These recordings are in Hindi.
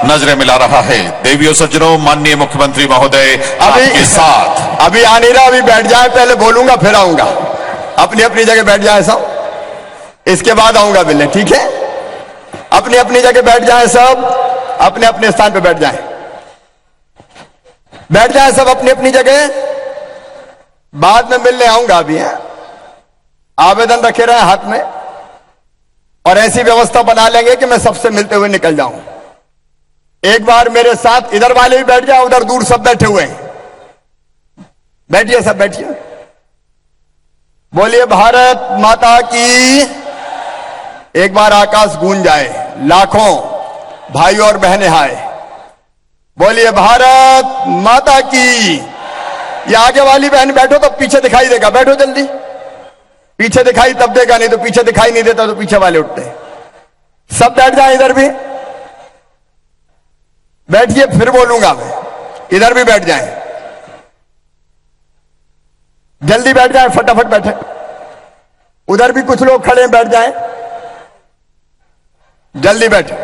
नजरें मिला रहा है। देवियों सज्जनों, माननीय मुख्यमंत्री महोदय आपके साथ। अभी आ नहीं रहा, अभी बैठ जाए, पहले बोलूंगा फिर आऊंगा। अपनी अपनी जगह बैठ जाए सब, इसके बाद आऊंगा मिलने, ठीक है? अपनी अपनी जगह बैठ जाए सब, अपने अपने स्थान पे बैठ जाए, बैठ जाए सब अपनी अपनी जगह। बाद में मिलने आऊंगा। अभी है आवेदन रखे रहे हाथ में, और ऐसी व्यवस्था बना लेंगे कि मैं सबसे मिलते हुए निकल जाऊं। एक बार मेरे साथ इधर वाले भी बैठ जाए, उधर दूर सब बैठे हुए हैं, बैठिए सब बैठिए। बोलिए भारत माता की। एक बार आकाश गूंज जाए, लाखों भाई और बहनें आए, बोलिए भारत माता की। ये आगे वाली बहन बैठो तो पीछे दिखाई देगा, बैठो जल्दी। पीछे दिखाई तब देगा, नहीं तो पीछे दिखाई नहीं देता तो पीछे वाले उठते हैं। सब बैठ जाए, इधर भी बैठिए, फिर बोलूंगा मैं। इधर भी बैठ जाए, जल्दी बैठ जाए, फटाफट बैठे। उधर भी कुछ लोग खड़े हैं, बैठ जाए, जल्दी बैठे,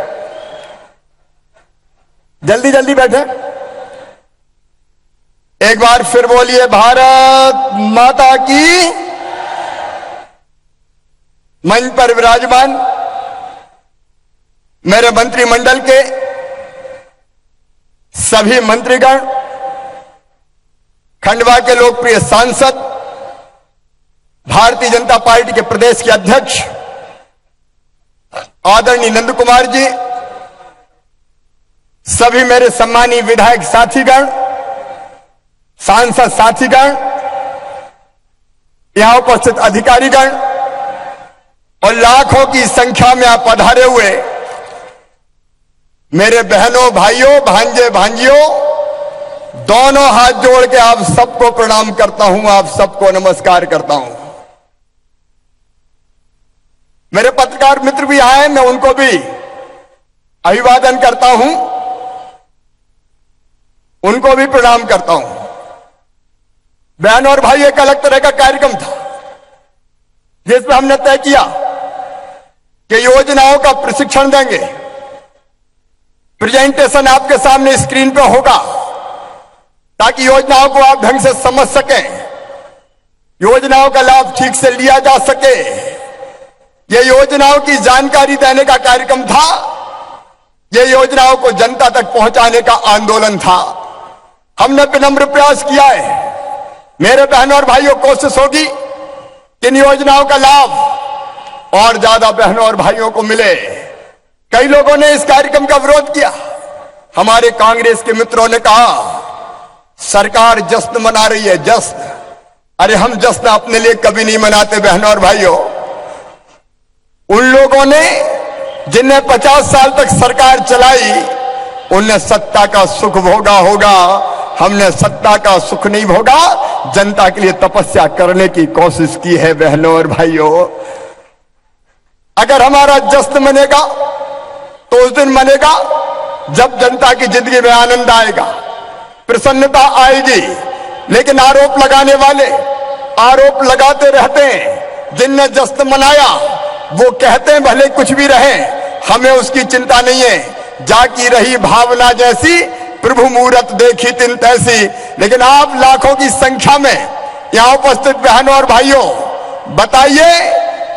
जल्दी जल्दी बैठे। एक बार फिर बोलिए भारत माता की। मंच पर विराजमान मेरे मंत्रिमंडल के सभी मंत्रीगण, खंडवा के लोकप्रिय सांसद, भारतीय जनता पार्टी के प्रदेश के अध्यक्ष आदरणीय नंद कुमार जी, सभी मेरे सम्मानीय विधायक साथीगण, सांसद साथीगण, यहां उपस्थित अधिकारीगण और लाखों की संख्या में आप पधारे हुए मेरे बहनों, भाइयों, भांजे, भांजियों, दोनों हाथ जोड़ के आप सबको प्रणाम करता हूं, आप सबको नमस्कार करता हूं। मेरे पत्रकार मित्र भी आए, मैं उनको भी अभिवादन करता हूं, उनको भी प्रणाम करता हूं। बहन और भाई, एक अलग तरह का कार्यक्रम था जिसमें हमने तय किया कि योजनाओं का प्रशिक्षण देंगे। प्रेजेंटेशन आपके सामने स्क्रीन पर होगा ताकि योजनाओं को आप ढंग से समझ सकें, योजनाओं का लाभ ठीक से लिया जा सके। ये योजनाओं की जानकारी देने का कार्यक्रम था, ये योजनाओं को जनता तक पहुंचाने का आंदोलन था। हमने विनम्र प्रयास किया है। मेरे बहनों और भाइयों, कोशिश होगी कि इन योजनाओं का लाभ और ज्यादा बहनों और भाइयों को मिले। कई लोगों ने इस कार्यक्रम का विरोध किया। हमारे कांग्रेस के मित्रों ने कहा सरकार जश्न मना रही है, जश्न। अरे हम जश्न अपने लिए कभी नहीं मनाते बहनों और भाइयों। उन लोगों ने जिन्हें 50 साल तक सरकार चलाई, उनने सत्ता का सुख भोगा होगा, हमने सत्ता का सुख नहीं भोगा, जनता के लिए तपस्या करने की कोशिश की है बहनों और भाइयों। अगर हमारा जश्न मनेगा तो उस दिन मनेगा जब जनता की जिंदगी में आनंद आएगा, प्रसन्नता आएगी। लेकिन आरोप लगाने वाले आरोप लगाते रहते हैं। जिनने जश्न मनाया वो कहते हैं भले कुछ भी रहे, हमें उसकी चिंता नहीं है। जाकी रही भावना जैसी, प्रभु मूरत देखी तिन तैसी। लेकिन आप लाखों की संख्या में यहां उपस्थित बहनों और भाइयों, बताइए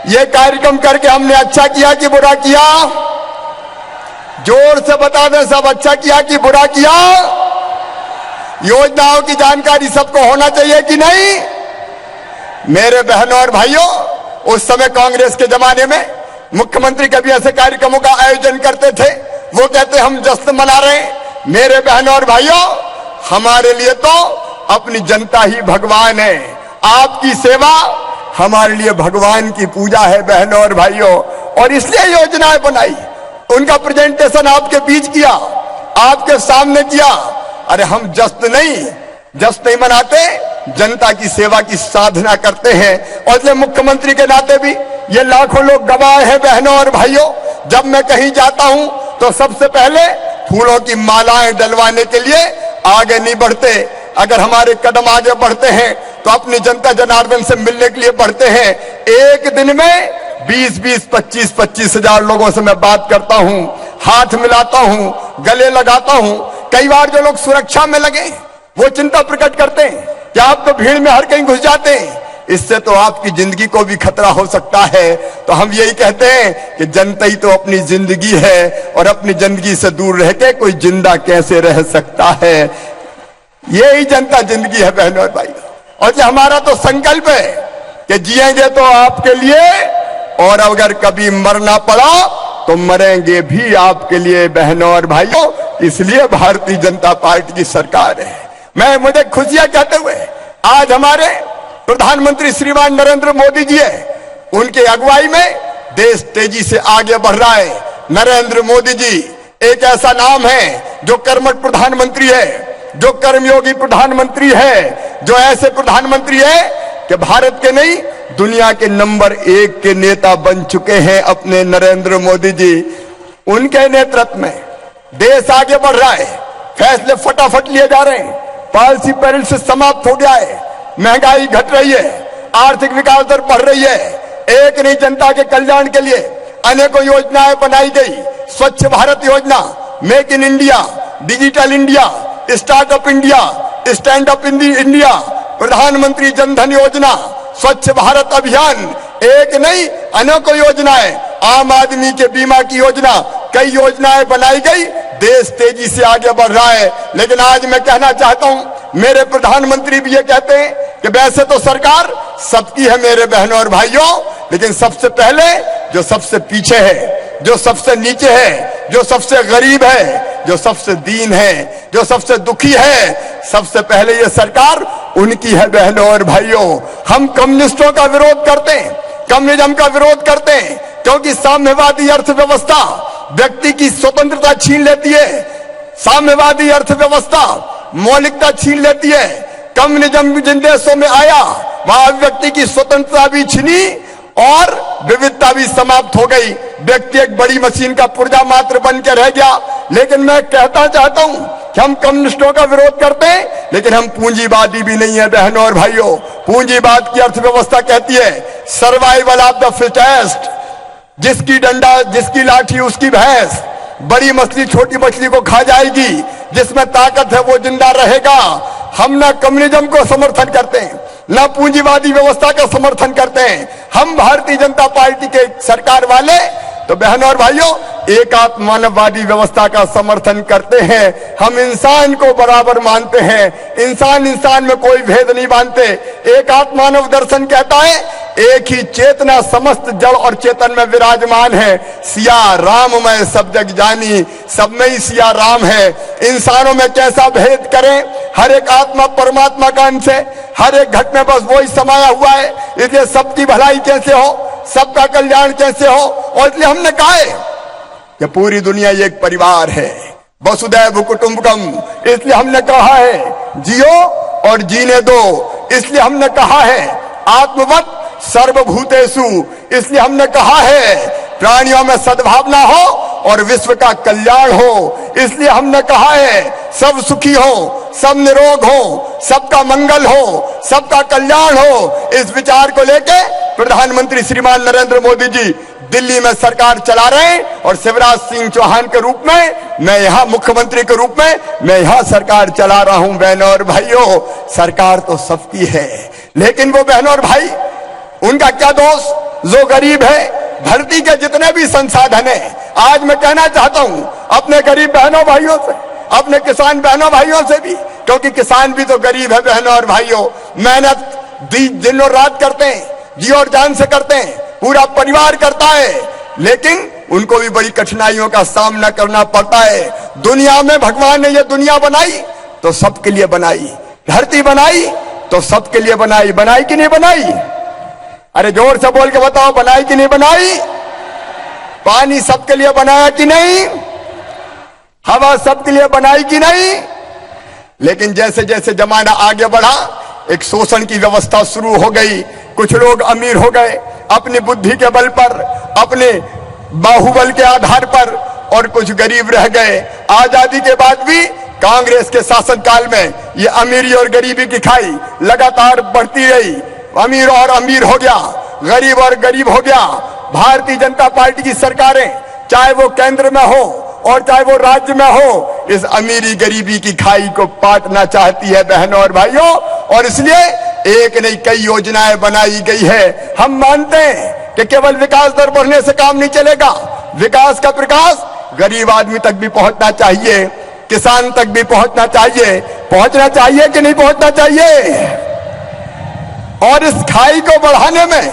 ये कार्यक्रम करके हमने अच्छा किया कि बुरा किया? जोर से बता दें सब, अच्छा किया कि बुरा किया? योजनाओं की जानकारी सबको होना चाहिए कि नहीं? मेरे बहनों और भाइयों, उस समय कांग्रेस के जमाने में मुख्यमंत्री कभी ऐसे कार्यक्रमों का आयोजन करते थे, वो कहते हम जश्न मना रहे हैं। मेरे बहनों और भाइयों, हमारे लिए तो अपनी जनता ही भगवान है। आपकी सेवा हमारे लिए भगवान की पूजा है बहनों और भाइयों, और इसलिए योजनाएं बनाई। उनका प्रेजेंटेशन आपके बीच किया, आपके सामने किया। अरे हम जश्न नहीं मनाते, जनता की सेवा की साधना करते हैं। और इसलिए मुख्यमंत्री के नाते भी ये लाखों लोग गवाह हैं बहनों और भाइयों। जब मैं कहीं जाता हूं तो सबसे पहले फूलों की मालाएं डलवाने के लिए आगे नहीं बढ़ते। अगर हमारे कदम आगे बढ़ते हैं तो अपनी जनता जनार्दन से मिलने के लिए बढ़ते हैं। एक दिन में 20-20, 25-25 हजार लोगों से मैं बात करता हूं। हाथ मिलाता हूं, गले लगाता हूं। कई बार जो लोग सुरक्षा में लगे वो चिंता प्रकट करते हैं कि आप तो भीड़ में हर कहीं घुस जाते हैं, इससे तो आपकी जिंदगी को भी खतरा हो सकता है। तो हम यही कहते हैं कि जनता ही तो अपनी जिंदगी है, और अपनी जिंदगी से दूर रह के कोई जिंदा कैसे रह सकता है। यही जनता जिंदगी है बहनों और भाई। और ये हमारा तो संकल्प है कि जिएंगे तो आपके लिए, और अगर कभी मरना पड़ा तो मरेंगे भी आपके लिए बहनों और भाइयों। इसलिए भारतीय जनता पार्टी की सरकार है। मुझे खुशियां कहते हुए आज हमारे प्रधानमंत्री श्रीमान नरेंद्र मोदी जी है, उनके अगुवाई में देश तेजी से आगे बढ़ रहा है। नरेंद्र मोदी जी एक ऐसा नाम है जो कर्मठ प्रधानमंत्री है, जो कर्मयोगी प्रधानमंत्री है, जो ऐसे प्रधानमंत्री है कि भारत के नहीं दुनिया के नंबर 1 के नेता बन चुके हैं अपने नरेंद्र मोदी जी। उनके नेतृत्व में देश आगे बढ़ रहा है, फैसले फटाफट लिए जा रहे हैं, पॉलिसी पैरेलल समाप्त हो गया है, महंगाई घट रही है, आर्थिक विकास दर बढ़ रही है। एक नहीं, जनता के कल्याण के लिए अनेकों योजनाएं बनाई गई। स्वच्छ भारत योजना, make in India, digital India, startup India, stand up India, प्रधानमंत्री जनधन योजना, स्वच्छ भारत अभियान, एक नहीं अनेकों योजनाएं, आम आदमी के बीमा की योजना, कई योजनाएं बनाई गई। देश तेजी से आगे बढ़ रहा है। लेकिन आज मैं कहना चाहता हूं, मेरे प्रधानमंत्री भी ये कहते हैं कि वैसे तो सरकार सबकी है मेरे बहनों और भाइयों, लेकिन सबसे पहले जो सबसे पीछे है, जो सबसे नीचे है, जो सबसे गरीब है, जो सबसे दीन है, जो सबसे दुखी है, सबसे पहले ये सरकार उनकी है बहनों और भाइयों। हम कम्युनिस्टों का विरोध करते हैं, कम्युनिज्म का विरोध करते हैं, क्योंकि साम्यवादी अर्थव्यवस्था व्यक्ति की स्वतंत्रता छीन लेती है। साम्यवादी अर्थव्यवस्था मौलिकता छीन लेती है। कम्युनिज्म जिन देशों में आया वहां व्यक्ति की स्वतंत्रता भी छीनी और विविधता भी समाप्त हो गई। व्यक्ति एक बड़ी मशीन का पुर्जा मात्र बन के रह गया। लेकिन मैं कहता चाहता हूं कि हम कम्युनिस्टों का विरोध करते हैं, लेकिन हम पूंजीवादी भी नहीं है बहनों और भाइयों। पूंजीवाद की अर्थव्यवस्था कहती है सर्वाइवल ऑफ द फिटेस्ट, जिसकी डंडा जिसकी लाठी उसकी भैंस, बड़ी मछली छोटी मछली को खा जाएगी, जिसमें ताकत है वो जिंदा रहेगा। हम ना कम्युनिज्म को समर्थन करते हैं, ना पूंजीवादी व्यवस्था का समर्थन करते हैं। हम भारतीय जनता पार्टी के सरकार वाले तो बहनों और भाइयों एकात्म मानववादी व्यवस्था का समर्थन करते हैं। हम इंसान को बराबर मानते हैं, इंसान इंसान में कोई भेद नहीं मानते। एकात्म मानव दर्शन कहता है एक ही चेतना समस्त जड़ और चेतन में विराजमान है। सिया राम मैं सब जग जानी, सब में ही सिया राम है। इंसानों में कैसा भेद करें, हर एक आत्मा परमात्मा का अंश है, हर एक घट में बस वही समाया हुआ है। इसलिए सबकी भलाई कैसे हो, सबका कल्याण कैसे हो। और इसलिए हमने कहा है कि पूरी दुनिया ये एक परिवार है, वसुधैव कुटुंबकम। इसलिए हमने कहा है जियो और जीने दो। इसलिए हमने कहा है आत्मवत सर्वभूतेषु। इसलिए हमने कहा है प्राणियों में सद्भावना हो और विश्व का कल्याण हो। इसलिए हमने कहा है सब सुखी हो, सब निरोग हो, सबका मंगल हो, सबका कल्याण हो। इस विचार को लेके प्रधानमंत्री श्रीमान नरेंद्र मोदी जी दिल्ली में सरकार चला रहे हैं और शिवराज सिंह चौहान के रूप में मैं यहाँ मुख्यमंत्री के रूप में मैं यहाँ सरकार चला रहा हूं। बहनों और भाइयों, सरकार तो सबकी है, लेकिन वो बहनों और भाई उनका क्या दोष जो गरीब है। धरती के जितने भी संसाधन है, आज मैं कहना चाहता हूं अपने गरीब बहनों भाइयों से, अपने किसान बहनों भाइयों से भी, क्योंकि किसान भी तो गरीब है बहनों और भाइयों। मेहनत दिन और रात करते हैं, जी और जान से करते हैं, पूरा परिवार करता है, लेकिन उनको भी बड़ी कठिनाइयों का सामना करना पड़ता है। दुनिया में भगवान ने ये दुनिया बनाई तो सबके लिए बनाई, धरती बनाई तो सबके लिए बनाई। बनाई कि नहीं बनाई? अरे जोर से बोल के बताओ, बनाई कि नहीं बनाई? पानी सबके लिए बनाया कि नहीं? हवा सबके लिए बनाई कि नहीं? लेकिन जैसे जैसे जमाना आगे बढ़ा एक शोषण की व्यवस्था शुरू हो गई। कुछ लोग अमीर हो गए अपनी बुद्धि के बल पर, अपने बाहुबल के आधार पर, और कुछ गरीब रह गए। आजादी के बाद भी कांग्रेस के शासनकाल में ये अमीरी और गरीबी की खाई लगातार बढ़ती रही। अमीर और अमीर हो गया, गरीब और गरीब हो गया। भारतीय जनता पार्टी की सरकारें चाहे वो केंद्र में हो, और चाहे वो राज्य में हो, इस अमीरी गरीबी की खाई को पाटना चाहती है बहनों और भाइयों। और इसलिए एक नहीं कई योजनाएं बनाई गई है। हम मानते हैं कि केवल विकास दर बढ़ने से काम नहीं चलेगा। विकास का प्रकाश गरीब आदमी तक भी पहुंचना चाहिए, किसान तक भी पहुंचना चाहिए। पहुंचना चाहिए कि नहीं पहुंचना चाहिए? और इस खाई को बढ़ाने में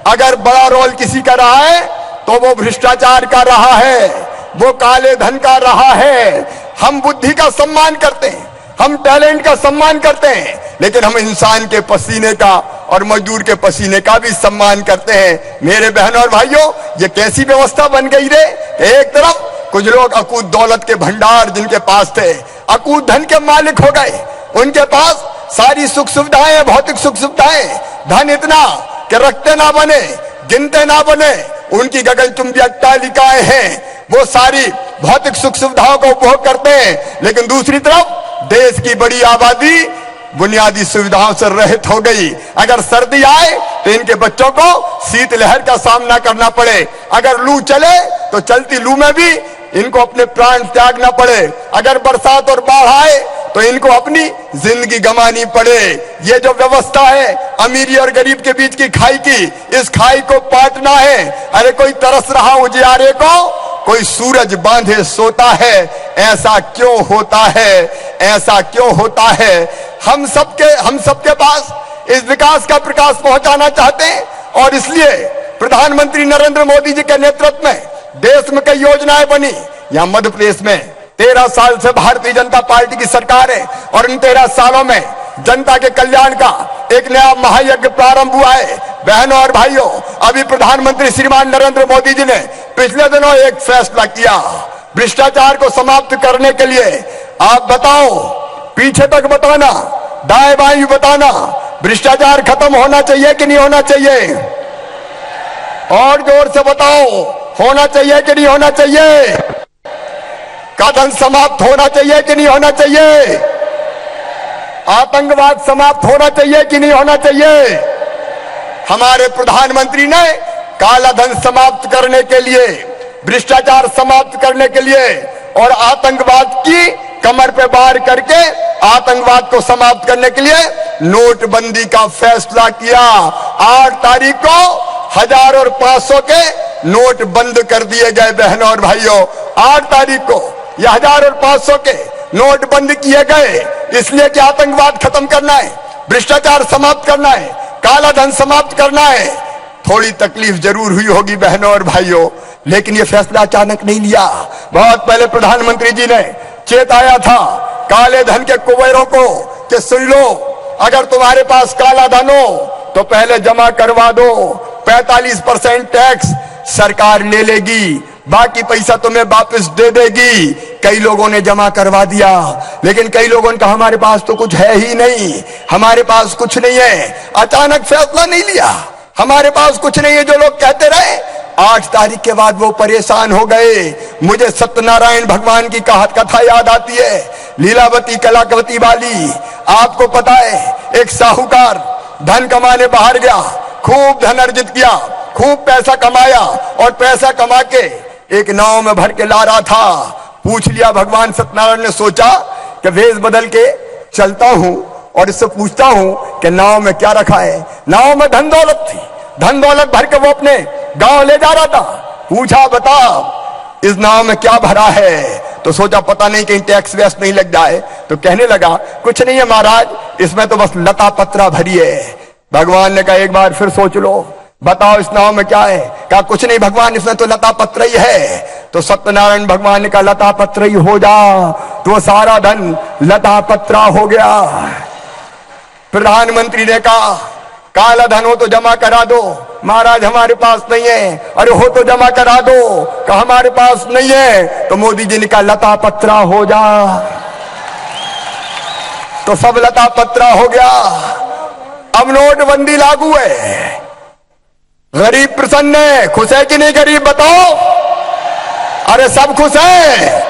अगर बड़ा रोल किसी का रहा है तो वो भ्रष्टाचार का रहा है, वो काले धन का रहा है। हम बुद्धि का सम्मान करते हैं, हम टैलेंट का सम्मान करते हैं, लेकिन हम इंसान के पसीने का और मजदूर के पसीने का भी सम्मान करते हैं। मेरे बहनों और भाइयों, ये कैसी व्यवस्था बन गई रे। एक तरफ कुछ लोग अकूत दौलत के भंडार जिनके पास थे, अकूत धन के मालिक हो गए, उनके पास सारी सुख सुविधाएं, भौतिक सुख सुविधाएं, धन इतना कि रखते ना बने, गिनते ना बने, उनकी गगनचुंबी अट्टालिकाएं हैं, वो सारी भौतिक सुख सुविधाओं का उपभोग करते हैं। लेकिन दूसरी तरफ देश की बड़ी आबादी बुनियादी सुविधाओं से रहित हो गई। अगर सर्दी आए तो इनके बच्चों को शीतलहर का सामना करना पड़े, अगर लू चले तो चलती लू में भी इनको अपने प्राण त्यागना पड़े, अगर बरसात और बाढ़ आए तो इनको अपनी जिंदगी गंवानी पड़े। ये जो व्यवस्था है अमीरी और गरीब के बीच की खाई की, इस खाई को पाटना है। अरे कोई तरस रहा उजियारे को, कोई सूरज बांधे सोता है, ऐसा क्यों होता है, ऐसा क्यों होता है। हम सबके पास इस विकास का प्रकाश पहुंचाना चाहते हैं और इसलिए प्रधानमंत्री नरेंद्र मोदी जी के नेतृत्व में देश में कई योजनाएं बनी। यहां मध्य प्रदेश में 13 साल से भारतीय जनता पार्टी की सरकार है और इन 13 सालों में जनता के कल्याण का एक नया महायज्ञ प्रारंभ हुआ है। बहनों और भाइयों, अभी प्रधानमंत्री श्रीमान नरेंद्र मोदी जी ने पिछले दिनों एक फैसला किया भ्रष्टाचार को समाप्त करने के लिए। आप बताओ, पीछे तक बताना, दाएं बाएं बताना, भ्रष्टाचार खत्म होना चाहिए कि नहीं होना चाहिए? और जोर से बताओ, होना चाहिए कि नहीं होना चाहिए? का धन समाप्त होना चाहिए कि नहीं होना चाहिए? आतंकवाद समाप्त होना चाहिए कि नहीं होना चाहिए? हमारे प्रधानमंत्री ने काला धन समाप्त करने के लिए, भ्रष्टाचार समाप्त करने के लिए और आतंकवाद की कमर पे वार करके आतंकवाद को समाप्त करने के लिए नोटबंदी का फैसला किया। 8 तारीख को 1000 और 500 के नोट बंद कर दिए गए। बहनों और भाइयों, 8 तारीख को यह 1000 और 500 के नोट बंद किए गए, इसलिए कि आतंकवाद खत्म करना है, भ्रष्टाचार समाप्त करना है, काला धन समाप्त करना है। थोड़ी तकलीफ जरूर हुई होगी बहनों और भाइयों, लेकिन यह फैसला अचानक नहीं लिया। बहुत पहले प्रधानमंत्री जी ने चेताया था काले धन के कुबेरों को कि सुन लो, अगर तुम्हारे पास काला धन हो तो पहले जमा करवा दो, 45% टैक्स सरकार ले लेगी, बाकी पैसा तुम्हें वापस दे देगी। कई लोगों ने जमा करवा दिया, लेकिन कई लोगों ने कहा हमारे पास तो कुछ है ही नहीं, हमारे पास कुछ नहीं है। अचानक फैसला नहीं लिया, हमारे पास कुछ नहीं है जो लोग कहते रहे। 8 तारीख के बाद वो परेशान हो गए। मुझे सत्यनारायण भगवान की कथा याद आती है, लीलावती कलावती वाली। आपको पता है, एक साहूकार धन कमाने बाहर गया, खूब धन अर्जित किया, खूब पैसा कमाया और पैसा कमा के एक नाव में भर के ला रहा था। पूछ लिया भगवान सत्यनारायण ने सोचा कि वेश बदल के चलता हूं और इससे पूछता हूं कि नाव में क्या रखा है। नाव में धन दौलत थी, धन दौलत भर के वो अपने गांव ले जा रहा था। पूछा बता इस नाव में क्या भरा है, तो सोचा पता नहीं कहीं टैक्स वैक्स नहीं लग जाए, तो कहने लगा कुछ नहीं है महाराज, इसमें तो बस लता पत्रा भरी है। भगवान ने कहा एक बार फिर सोच लो, बताओ इस नाव में क्या है? कहा कुछ नहीं भगवान, इसमें तो लता पत्र ही है। तो सत्यनारायण भगवान ने कहा लता पत्र ही हो जा, तो सारा धन लता पत्रा हो गया। प्रधानमंत्री ने कहा काला धन हो तो जमा करा दो। महाराज हमारे पास नहीं है। अरे हो तो जमा करा दो। कहा हमारे पास नहीं है। तो मोदी जी ने कहा लता पत्रा हो जा, तो सब लता पत्रा हो गया। अब नोटबंदी लागू है, गरीब प्रसन्न है। खुश है कि नहीं गरीब, बताओ? अरे सब खुश है,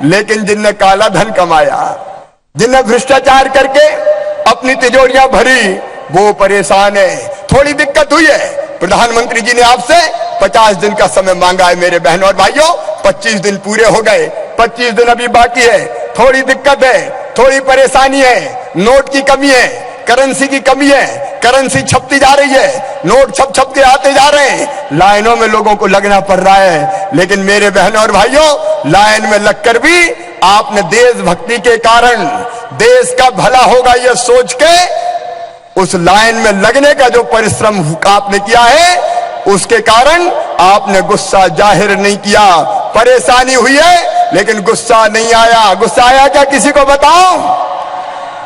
लेकिन जिनने काला धन कमाया, जिनने भ्रष्टाचार करके अपनी तिजोरियां भरी, वो परेशान है। थोड़ी दिक्कत हुई है, प्रधानमंत्री जी ने आपसे 50 दिन का समय मांगा है मेरे बहनों और भाइयों। 25 दिन पूरे हो गए, 25 दिन अभी बाकी है। थोड़ी दिक्कत है, थोड़ी परेशानी है, नोट की कमी है, करेंसी की कमी है, करेंसी छपती जा रही है, नोट छप के आते जा रहे हैं, लाइनों में लोगों को लगना पड़ रहा है। लेकिन मेरे बहनों और भाइयों, लाइन में लगकर भी आपने देशभक्ति के कारण देश का भला होगा यह सोच के उस लाइन में लगने का जो परिश्रम आपने किया है, उसके कारण आपने गुस्सा जाहिर नहीं किया। परेशानी हुई है लेकिन गुस्सा नहीं आया। गुस्सा आया क्या, किसी को बताओ?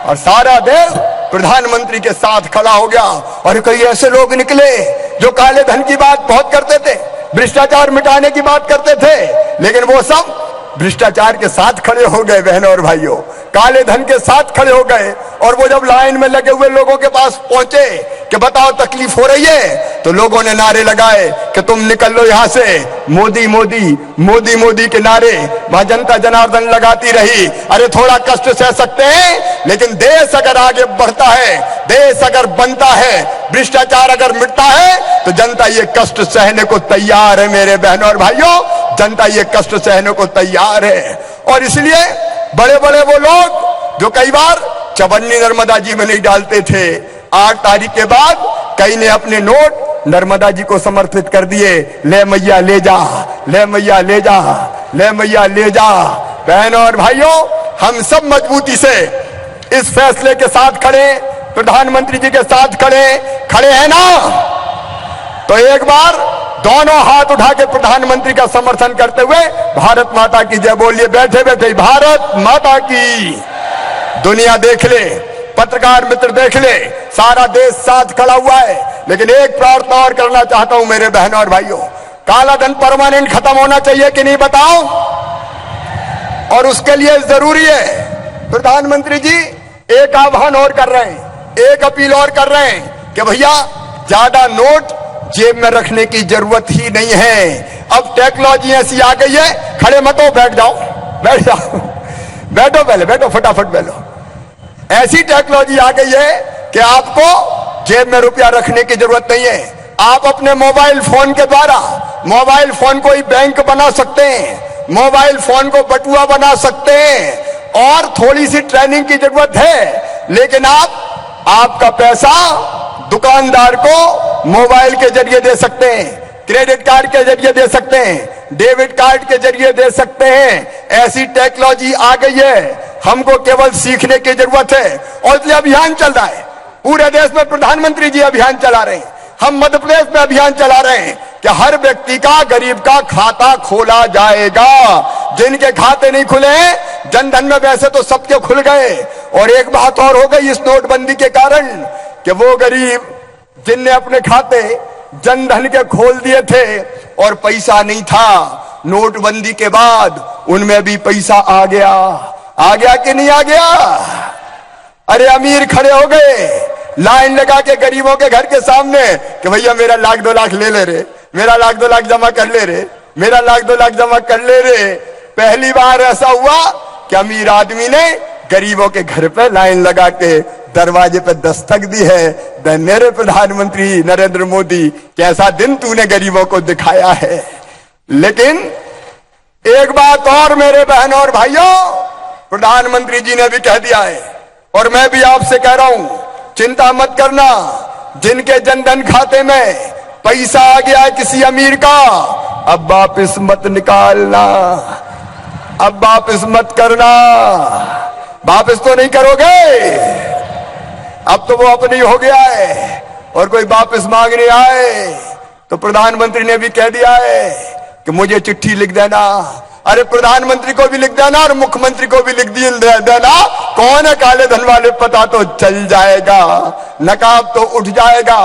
और सारा देश प्रधानमंत्री के साथ खड़ा हो गया। और कई ऐसे लोग निकले जो काले धन की बात बहुत करते थे, भ्रष्टाचार मिटाने की बात करते थे, लेकिन वो सब भ्रष्टाचार के साथ खड़े हो गए बहनों और भाइयों, काले धन के साथ खड़े हो गए। और वो जब लाइन में लगे हुए लोगों के पास पहुंचे कि बताओ तकलीफ हो रही है, तो लोगों ने नारे लगाए कि तुम निकल लो यहां से। मोदी मोदी मोदी मोदी के नारे वहां जनता जनार्दन लगाती रही। अरे थोड़ा कष्ट सह सकते हैं, लेकिन देश अगर आगे बढ़ता है, देश अगर बनता है, भ्रष्टाचार अगर मिटता है, तो जनता ये कष्ट सहने को तैयार है मेरे बहनों और भाइयों, जनता ये कष्ट सहने को तैयार है। और इसलिए बड़े बड़े वो लोग जो कई बार चवन्नी नर्मदा जी में नहीं डालते थे, 8 तारीख के बाद कई ने अपने नोट नर्मदा जी को समर्पित कर दिए। ले मैया ले जा, ले मैया ले जा, ले मैया ले जा। बहनों और भाइयों, हम सब मजबूती से इस फैसले के साथ खड़े, प्रधानमंत्री जी के साथ खड़े हैं ना? तो एक बार दोनों हाथ उठा के प्रधानमंत्री का समर्थन करते हुए भारत माता की जय बोलिए। बैठे बैठे भारत माता की। दुनिया देख ले, पत्रकार मित्र देख ले, सारा देश साथ खड़ा हुआ है। लेकिन एक प्रार्थना और करना चाहता हूं मेरे बहनों और भाइयों, काला धन परमानेंट खत्म होना चाहिए कि नहीं बताओ? और उसके लिए जरूरी है, प्रधानमंत्री जी एक आह्वान और कर रहे हैं, एक अपील और कर रहे हैं कि भैया ज्यादा नोट जेब में रखने की जरूरत ही नहीं है। अब टेक्नोलॉजी ऐसी आ गई है, खड़े मत हो, बैठ जाओ, बैठ जाओ, बैठो, पहले बैठो, फटाफट बैठो। ऐसी टेक्नोलॉजी आ गई है कि आपको जेब में रुपया रखने की जरूरत नहीं है। आप अपने मोबाइल फोन के द्वारा मोबाइल फोन को ही बैंक बना सकते हैं, मोबाइल फोन को बटुआ बना सकते हैं। और थोड़ी सी ट्रेनिंग की जरूरत है, लेकिन आपका पैसा दुकानदार को मोबाइल के जरिए दे सकते हैं, क्रेडिट कार्ड के जरिए दे सकते हैं, डेबिट कार्ड के जरिए दे सकते हैं। ऐसी टेक्नोलॉजी आ गई है, हमको केवल सीखने की जरूरत है। और इसलिए अभियान चल रहा है, पूरे देश में प्रधानमंत्री जी अभियान चला रहे हैं, हम मध्य प्रदेश में अभियान चला रहे हैं कि हर व्यक्ति का, गरीब का खाता खोला जाएगा। जिनके खाते नहीं खुले हैं, जनधन में वैसे तो सबके खुल गए। और एक बात और हो गई इस नोटबंदी के कारण कि वो गरीब जिनने अपने खाते जनधन के खोल दिए थे और पैसा नहीं था, नोटबंदी के बाद उनमें भी पैसा आ गया कि नहीं आ गया? अरे अमीर खड़े हो गए लाइन लगा के गरीबों के घर के सामने कि भैया मेरा 1-2 लाख ले ले रे, मेरा 1-2 लाख जमा कर ले रे, मेरा 1-2 लाख जमा कर ले रे। पहली बार ऐसा हुआ कि अमीर आदमी ने गरीबों के घर पे लाइन लगा के दरवाजे पे दस्तक दी है। मेरे प्रधानमंत्री नरेंद्र मोदी, कैसा दिन तूने गरीबों को दिखाया है। लेकिन एक बात और मेरे बहनों और भाइयों, प्रधानमंत्री जी ने भी कह दिया है और मैं भी आपसे कह रहा हूं, चिंता मत करना। जिनके जनधन खाते में पैसा आ गया है किसी अमीर का, अब वापिस मत निकालना, अब वापिस मत करना। वापिस तो नहीं करोगे, अब तो वो अपनी हो गया है और कोई वापिस मांगने आए तो प्रधानमंत्री ने भी कह दिया है कि मुझे चिट्ठी लिख देना। अरे प्रधानमंत्री को भी लिख देना और मुख्यमंत्री को भी लिख देना, कौन है काले धन वाले पता तो चल जाएगा, नकाब तो उठ जाएगा।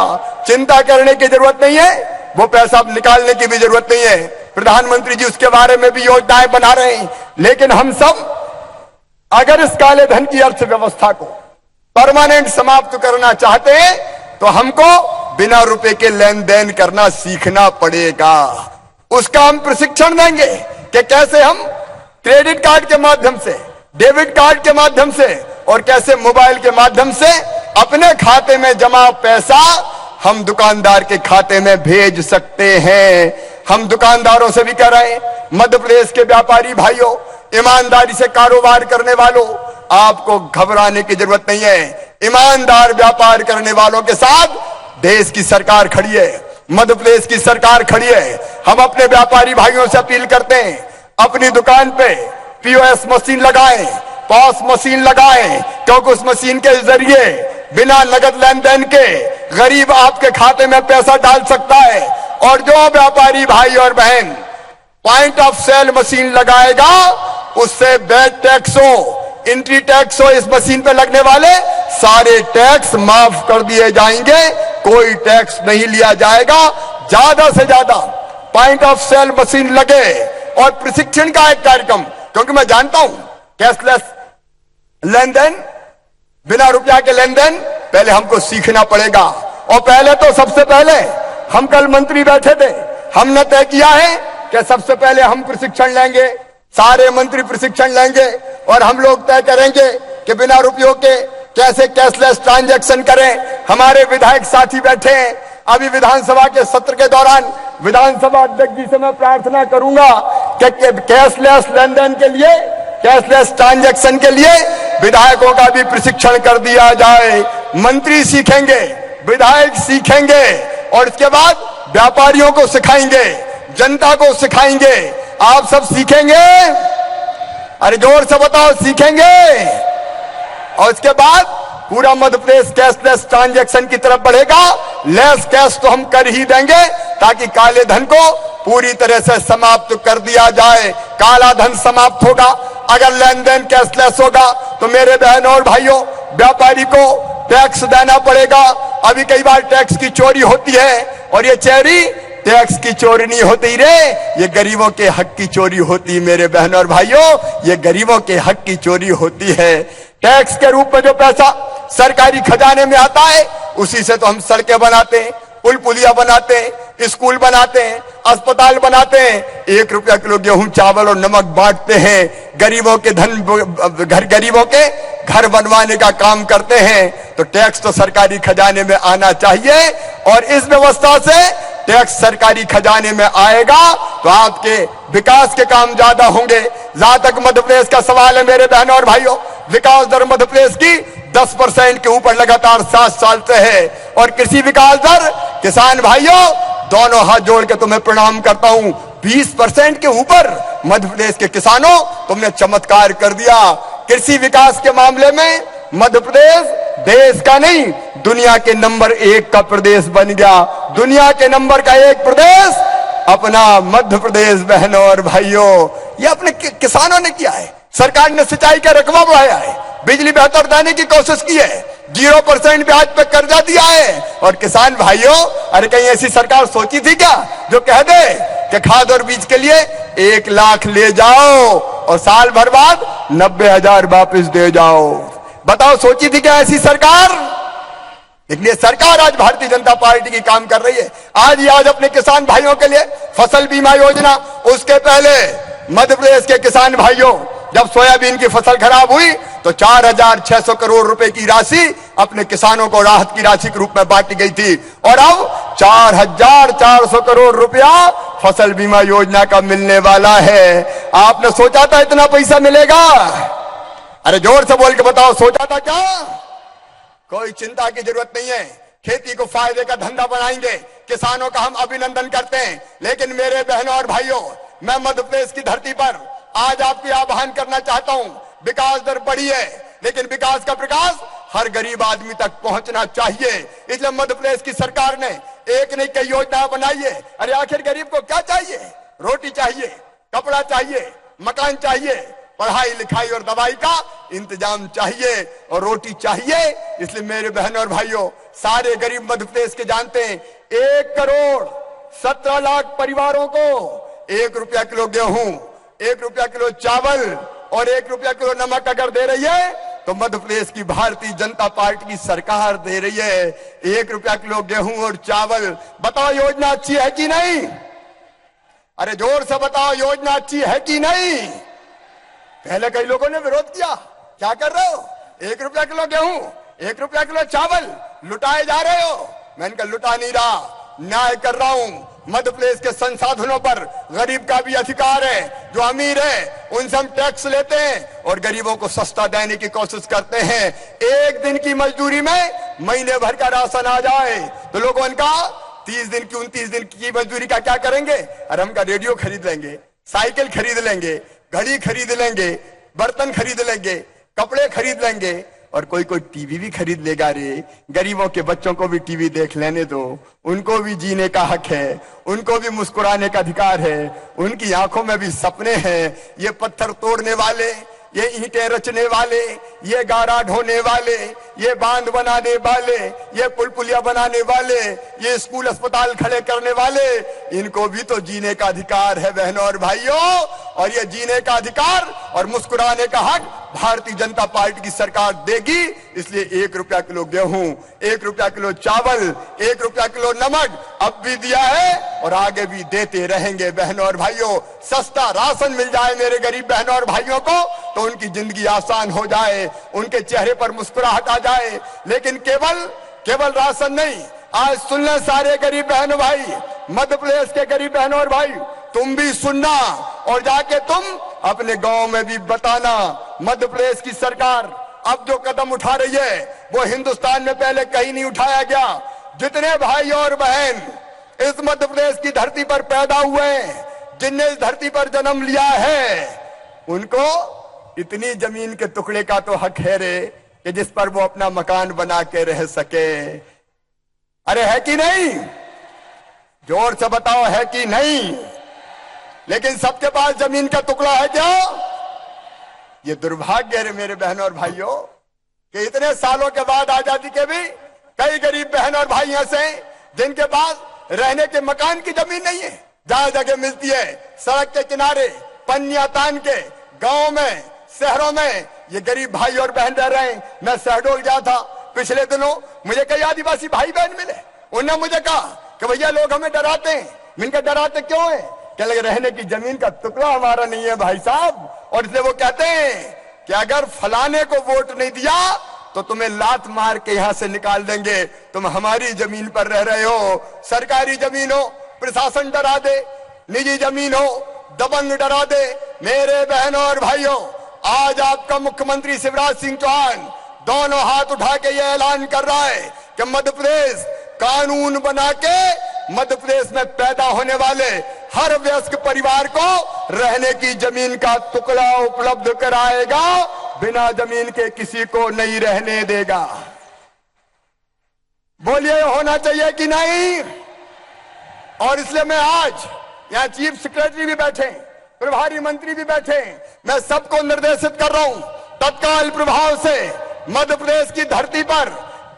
चिंता करने की जरूरत नहीं है, वो पैसा निकालने की भी जरूरत नहीं है। प्रधानमंत्री जी उसके बारे में भी योजनाएं बना रहे हैं। लेकिन हम सब अगर इस काले धन की अर्थव्यवस्था को परमानेंट समाप्त करना चाहते हैं तो हमको बिना रुपए के लेन देन करना सीखना पड़ेगा। उसका हम प्रशिक्षण देंगे कि कैसे हम क्रेडिट कार्ड के माध्यम से, डेबिट कार्ड के माध्यम से और कैसे मोबाइल के माध्यम से अपने खाते में जमा पैसा हम दुकानदार के खाते में भेज सकते हैं। हम दुकानदारों से भी कह रहे हैं, मध्य प्रदेश के व्यापारी भाइयों, ईमानदारी से कारोबार करने वालों, आपको घबराने की जरूरत नहीं है। ईमानदार व्यापार करने वालों के साथ देश की सरकार खड़ी है, मध्य प्रदेश की सरकार खड़ी है। हम अपने व्यापारी भाइयों से अपील करते हैं, अपनी दुकान पे पीओएस मशीन लगाएं, पॉस मशीन लगाएं, क्योंकि उस मशीन के जरिए बिना नगद लेन देन के गरीब आपके खाते में पैसा डाल सकता है। और जो व्यापारी भाई और बहन पॉइंट ऑफ सेल मशीन लगाएगा, उससे वेट टैक्स हो, एंट्री टैक्स हो, इस मशीन पे लगने वाले सारे टैक्स माफ कर दिए जाएंगे, कोई टैक्स नहीं लिया जाएगा। ज्यादा से ज्यादा पॉइंट ऑफ सेल मशीन लगे और प्रशिक्षण का एक कार्यक्रम, क्योंकि मैं जानता हूं कैशलेस लेन देन, बिना रुपया के लेन देन पहले हमको सीखना पड़ेगा। और पहले तो सबसे पहले हम कल मंत्री बैठे थे, हमने तय किया है कि सबसे पहले हम प्रशिक्षण लेंगे, सारे मंत्री प्रशिक्षण लेंगे और हम लोग तय करेंगे कि बिना रुपयों के कैसे कैशलेस ट्रांजैक्शन करें। हमारे विधायक साथी बैठे हैं, अभी विधानसभा के सत्र के दौरान विधानसभा अध्यक्ष जी से मैं प्रार्थना करूंगा कि कैशलेस लेन देन के लिए, कैशलेस ट्रांजैक्शन के लिए विधायकों का भी प्रशिक्षण कर दिया जाए। मंत्री सीखेंगे, विधायक सीखेंगे और इसके बाद व्यापारियों को सिखाएंगे, जनता को सिखाएंगे। आप सब सीखेंगे? अरे जोर से बताओ, सीखेंगे? और इसके बाद पूरा मध्य प्रदेश कैशलेस ट्रांजैक्शन की तरफ बढ़ेगा। लेस कैश तो हम कर ही देंगे ताकि काले धन को पूरी तरह से समाप्त कर दिया जाए। काला धन समाप्त होगा अगर लेन देन कैशलेस होगा। तो मेरे बहनों और भाइयों, व्यापारी को टैक्स देना पड़ेगा। अभी कई बार टैक्स की चोरी होती है और ये चोरी टैक्स की चोरी नहीं होती रे, ये गरीबों के हक की चोरी होती। मेरे बहनों और भाइयों, ये गरीबों के हक की चोरी होती है। टैक्स के रूप में जो पैसा सरकारी खजाने में आता है, उसी से तो हम सड़कें बनाते हैं, पुल पुलिया बनाते हैं, स्कूल बनाते हैं, अस्पताल बनाते हैं, 1 रुपया किलो गेहूं चावल और नमक बांटते हैं, गरीबों के गरीबों के घर बनवाने का काम करते हैं। तो टैक्स तो सरकारी खजाने में आना चाहिए और इस व्यवस्था से टैक्स सरकारी खजाने में आएगा तो आपके विकास के काम ज्यादा होंगे। जहां तक मध्य प्रदेश का सवाल है मेरे बहनों और भाइयों, विकास दर मध्य प्रदेश की 10% के ऊपर लगातार 7 साल से है। और कृषि विकास दर, किसान भाइयों दोनों हाथ जोड़ के तुम्हें प्रणाम करता हूं, 20% के ऊपर मध्य प्रदेश के किसानों तुमने चमत्कार कर दिया। कृषि विकास के मामले में मध्य प्रदेश देश का नहीं, दुनिया के नंबर 1 का प्रदेश बन गया। दुनिया के नंबर का 1 प्रदेश अपना मध्य प्रदेश। बहनों और भाइयों, ये अपने किसानों ने किया है। सरकार ने सिंचाई का रकबा बढ़ाया है, बिजली बेहतर देने की कोशिश की है, 0% ब्याज पे कर्जा दिया है। और किसान भाइयों, अरे कहीं ऐसी सरकार सोची थी क्या जो कह दे कि खाद और बीज के लिए 1 लाख ले जाओ और साल भर बाद 90,000 वापिस दे जाओ? बताओ, सोची थी क्या ऐसी सरकार? लेकिन ये सरकार आज भारतीय जनता पार्टी की काम कर रही है। आज अपने किसान भाइयों के लिए फसल बीमा योजना, उसके पहले मध्य प्रदेश के किसान भाइयों जब सोयाबीन की फसल खराब हुई तो 4,600 करोड़ रुपए की राशि अपने किसानों को राहत की राशि के रूप में बांटी गई थी। और अब 4,400 करोड़ रुपया फसल बीमा योजना का मिलने वाला है। आपने सोचा था इतना पैसा मिलेगा? अरे जोर से बोल के बताओ, सोचा था क्या? कोई चिंता की जरूरत नहीं है। खेती को फायदे का धंधा बनाएंगे। किसानों का हम अभिनंदन करते हैं। लेकिन मेरे बहनों और भाइयों, मैं मध्य प्रदेश की धरती पर आज आपको आह्वान करना चाहता हूं। विकास दर बढ़ी है, लेकिन विकास का प्रकाश हर गरीब आदमी तक पहुंचना चाहिए। इसलिए मध्य प्रदेश की सरकार ने एक नहीं कई योजना बनाई है। अरे आखिर गरीब को क्या चाहिए? रोटी चाहिए, कपड़ा चाहिए, मकान चाहिए, पढ़ाई लिखाई और दवाई का इंतजाम चाहिए और रोटी चाहिए। इसलिए मेरे बहनों और भाइयों, सारे गरीब मध्य प्रदेश के जानते हैं 1 करोड़ 17 लाख परिवारों को 1 रुपया किलो गेहूं, 1 रुपया किलो चावल और 1 रुपया किलो नमक अगर दे रही है तो मध्य प्रदेश की भारतीय जनता पार्टी की सरकार दे रही है 1 रुपया किलो गेहूं और चावल। बताओ, योजना अच्छी है कि नहीं? अरे जोर से बताओ, योजना अच्छी है कि नहीं? पहले कई लोगों ने विरोध किया, क्या कर रहे हो? 1 रुपया किलो गेहूं, 1 रुपया किलो चावल लुटाए जा रहे हो। मैं इनका लुटा नहीं रहा, न्याय कर रहा हूं। मध्य प्रदेश के संसाधनों पर गरीब का भी अधिकार है। जो अमीर है उनसे हम टैक्स लेते हैं और गरीबों को सस्ता देने की कोशिश करते हैं। एक दिन की मजदूरी में महीने भर का राशन आ जाए तो लोग उनका 30 दिन की 29 दिन की मजदूरी का क्या करेंगे? अरे हम का रेडियो खरीद लेंगे, साइकिल खरीद लेंगे, घड़ी खरीद लेंगे, बर्तन खरीद लेंगे, कपड़े खरीद लेंगे और कोई कोई टीवी भी खरीद लेगा। रे गरीबों के बच्चों को भी टीवी देख लेने दो, उनको भी जीने का हक है, उनको भी मुस्कुराने का अधिकार है, उनकी आंखों में भी सपने हैं। ये पत्थर तोड़ने वाले, ये ईंटें रचने वाले, ये गारा ढोने वाले, ये बांध बनाने वाले, ये पुल पुलिया बनाने वाले, ये स्कूल अस्पताल खड़े करने वाले, इनको भी तो जीने का अधिकार है बहनों और भाइयों। और ये जीने का अधिकार और मुस्कुराने का हक भारतीय जनता पार्टी की सरकार देगी। इसलिए 1 रुपया किलो गेहूं, 1 रुपया किलो चावल, 1 रुपया किलो नमक अब भी दिया है और आगे भी देते रहेंगे बहनों और भाइयों। सस्ता राशन मिल जाए मेरे गरीब बहनों और भाइयों को तो उनकी जिंदगी आसान हो जाए, उनके चेहरे पर मुस्कुराहट आ जाए। लेकिन केवल राशन नहीं, आज सुन ले सारे गरीब बहनों भाई, मध्य प्रदेश के गरीब बहनों और भाई, तुम भी सुनना और जाके तुम अपने गांव में भी बताना। मध्य प्रदेश की सरकार अब जो कदम उठा रही है वो हिंदुस्तान में पहले कहीं नहीं उठाया गया। जितने भाई और बहन इस मध्य प्रदेश की धरती पर पैदा हुए, जिनने इस धरती पर जन्म लिया है, उनको इतनी जमीन के टुकड़े का तो हक है रे कि जिस पर वो अपना मकान बना के रह सके। अरे है कि नहीं? जोर से बताओ, है कि नहीं? लेकिन सबके पास जमीन का टुकड़ा है क्या? ये दुर्भाग्य है मेरे बहनों और भाइयों कि इतने सालों के बाद आजादी के भी कई गरीब बहन और भाई ऐसे जिनके पास रहने के मकान की जमीन नहीं है। जहां जगह मिलती है सड़क के किनारे, पन्नियां तान के, गांव में, शहरों में ये गरीब भाई और बहन रह रहे हैं। मैं शहडोल गया था पिछले दिनों, मुझे कई आदिवासी भाई बहन मिले। उन्होंने मुझे कहा कि भैया लोग हमें डराते हैं। मैंने डराते क्यों है? क्या लगे रहने की जमीन का टुकड़ा हमारा नहीं है भाई साहब। और इसलिए वो कहते हैं कि अगर फलाने को वोट नहीं दिया तो तुम्हें लात मार के यहां से निकाल देंगे, तुम हमारी जमीन पर रह रहे हो। सरकारी जमीन हो प्रशासन डरा दे, निजी जमीन हो दबंग डरा दे। मेरे बहनों और भाइयों, आज आपका मुख्यमंत्री शिवराज सिंह चौहान दोनों हाथ उठा के यह ऐलान कर रहा है कि मध्य प्रदेश कानून बना के मध्य प्रदेश में पैदा होने वाले हर वयस्क परिवार को रहने की जमीन का टुकड़ा उपलब्ध कराएगा, बिना जमीन के किसी को नहीं रहने देगा। बोलिए होना चाहिए कि नहीं? और इसलिए मैं आज यहाँ चीफ सेक्रेटरी भी बैठे, प्रभारी मंत्री भी बैठे, मैं सबको निर्देशित कर रहा हूं तत्काल प्रभाव से मध्य प्रदेश की धरती पर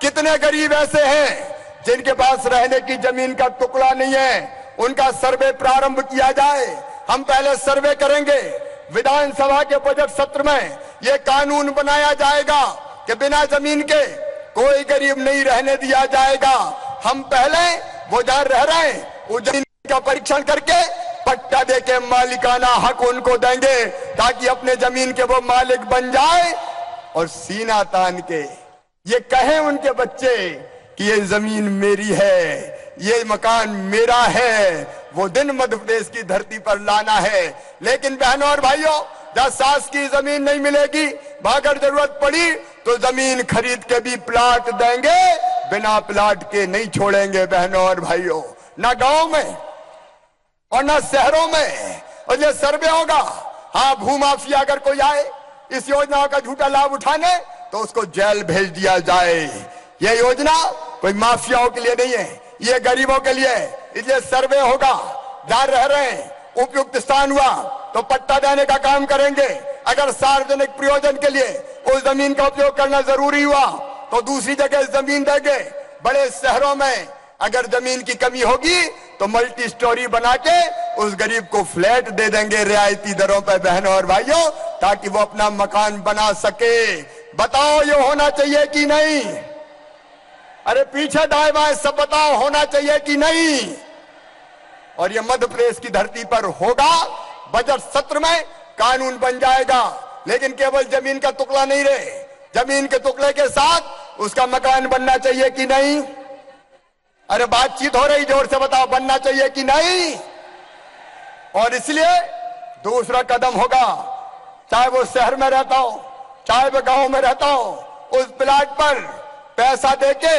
कितने गरीब ऐसे हैं जिनके पास रहने की जमीन का टुकड़ा नहीं है, उनका सर्वे प्रारंभ किया जाए। हम पहले सर्वे करेंगे, विधानसभा के बजट सत्र में यह कानून बनाया जाएगा कि बिना जमीन के कोई गरीब नहीं रहने दिया जाएगा। हम पहले वो जहां रह रहे हैं उस जमीन का परीक्षण करके पट्टा देके मालिकाना हक उनको देंगे ताकि अपने जमीन के वो मालिक बन जाए और सीना तान के ये कहें उनके बच्चे कि ये जमीन मेरी है, ये मकान मेरा है। वो दिन मध्य प्रदेश की धरती पर लाना है। लेकिन बहनों और भाइयों, जब सास की जमीन नहीं मिलेगी, अगर जरूरत पड़ी तो जमीन खरीद के भी प्लाट देंगे, बिना प्लाट के नहीं छोड़ेंगे बहनों और भाइयों। ना गांव में और ना शहरों में। और ये सर्वे होगा। हाँ, भूमाफिया अगर कोई आए इस योजना का झूठा लाभ उठाने तो उसको जेल भेज दिया जाए। यह योजना कोई माफियाओं के लिए नहीं है, ये गरीबों के लिए है। इसलिए सर्वे होगा, जहां रह रहे हैं उपयुक्त स्थान हुआ तो पट्टा देने का काम करेंगे। अगर सार्वजनिक प्रयोजन के लिए उस जमीन का उपयोग करना जरूरी हुआ तो दूसरी जगह जमीन देंगे। बड़े शहरों में अगर जमीन की कमी होगी तो मल्टी स्टोरी बना के उस गरीब को फ्लैट दे देंगे रियायती दरों पर बहनों और भाइयों, ताकि वो अपना मकान बना सके। बताओ ये होना चाहिए कि नहीं? अरे पीछे दाएं बाएं सब बताओ, होना चाहिए कि नहीं? और ये मध्य प्रदेश की धरती पर होगा। बजट सत्र में कानून बन जाएगा। लेकिन केवल जमीन का टुकड़ा नहीं रहे, जमीन के टुकड़े के साथ उसका मकान बनना चाहिए कि नहीं? अरे बातचीत हो रही, जोर से बताओ बनना चाहिए कि नहीं। और इसलिए दूसरा कदम होगा, चाहे वो शहर में रहता हो चाहे वो गांव में रहता हो, उस प्लाट पर पैसा देके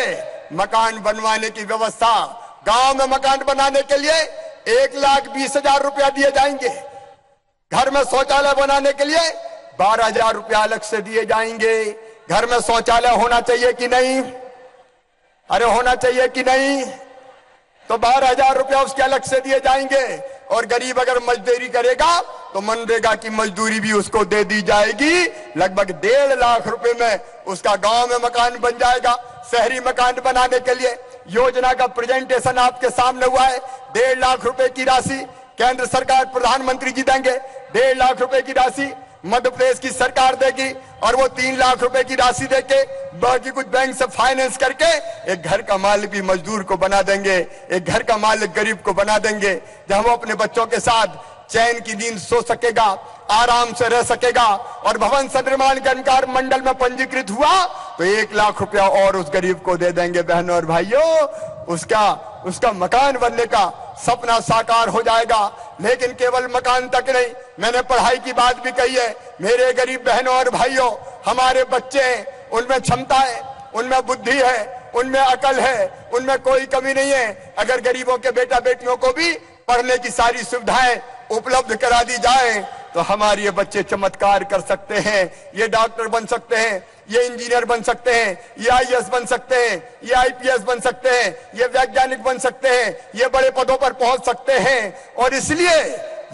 मकान बनवाने की व्यवस्था। गांव में मकान बनाने के लिए 1,20,000 रुपया दिए जाएंगे। घर में शौचालय बनाने के लिए 12,000 रुपया अलग से दिए जाएंगे। घर में शौचालय होना चाहिए कि नहीं? अरे होना चाहिए कि नहीं? तो 12,000 रुपया उसके अलग से दिए जाएंगे। और गरीब अगर मजदूरी करेगा तो मनरेगा की मजदूरी भी उसको दे दी जाएगी। लगभग 1.5 लाख रुपए में उसका गांव में मकान बन जाएगा। शहरी मकान बनाने के लिए योजना का प्रेजेंटेशन आपके सामने हुआ है। 1.5 लाख रुपए की राशि केंद्र सरकार प्रधानमंत्री जी देंगे, 1.5 लाख रुपए की राशि मध्य प्रदेश की सरकार देगी, और वो 3 लाख रुपए की राशि देके बाकी कुछ बैंक से फाइनेंस करके एक घर का मालिक भी मजदूर को बना देंगे, एक घर का मालिक गरीब को बना देंगे, जहां वो अपने बच्चों के साथ चैन की नींद सो सकेगा, आराम से रह सकेगा। और भवन निर्माण कर्मकार मंडल में पंजीकृत हुआ तो 1 लाख रुपया और उस गरीब को दे देंगे। बहनों और भाइयों, उसका मकान बनने का सपना साकार हो जाएगा। लेकिन केवल मकान तक नहीं, मैंने पढ़ाई की बात भी कही है। मेरे गरीब बहनों और भाइयों, हमारे बच्चे हैं, उनमें क्षमता है, उनमें बुद्धि है, उनमें अकल है, उनमें कोई कमी नहीं है। अगर गरीबों के बेटा बेटियों को भी पढ़ने की सारी सुविधाएं उपलब्ध करा दी जाए तो हमारे ये बच्चे चमत्कार कर सकते हैं। ये डॉक्टर बन सकते हैं, ये इंजीनियर बन सकते हैं, ये आईएएस बन सकते हैं, ये आईपीएस बन सकते हैं, ये वैज्ञानिक बन सकते हैं, ये बड़े पदों पर पहुंच सकते हैं। और इसलिए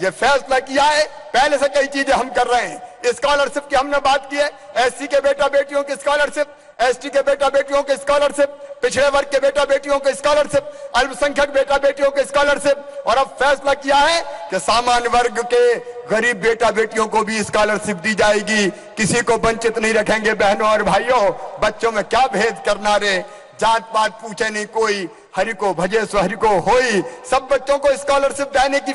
ये फैसला किया है। पहले से कई चीजें हम कर रहे हैं। स्कॉलरशिप की हमने बात की है, एससी के बेटा बेटियों की स्कॉलरशिप, एसटी के बेटा बेटियों की स्कॉलरशिप, पिछड़े वर्ग के बेटा बेटियों की स्कॉलरशिप, अल्पसंख्यक बेटा बेटियों की स्कॉलरशिप। और अब फैसला किया है कि सामान्य वर्ग के गरीब बेटा बेटियों को भी स्कॉलरशिप दी जाएगी। किसी को वंचित नहीं रखेंगे। बहनों और भाइयों, बच्चों में क्या भेद करना रे, जात पात पूछे नहीं कोई, हरि को भजे सो हरि को होई। सब बच्चों को स्कॉलरशिप देने की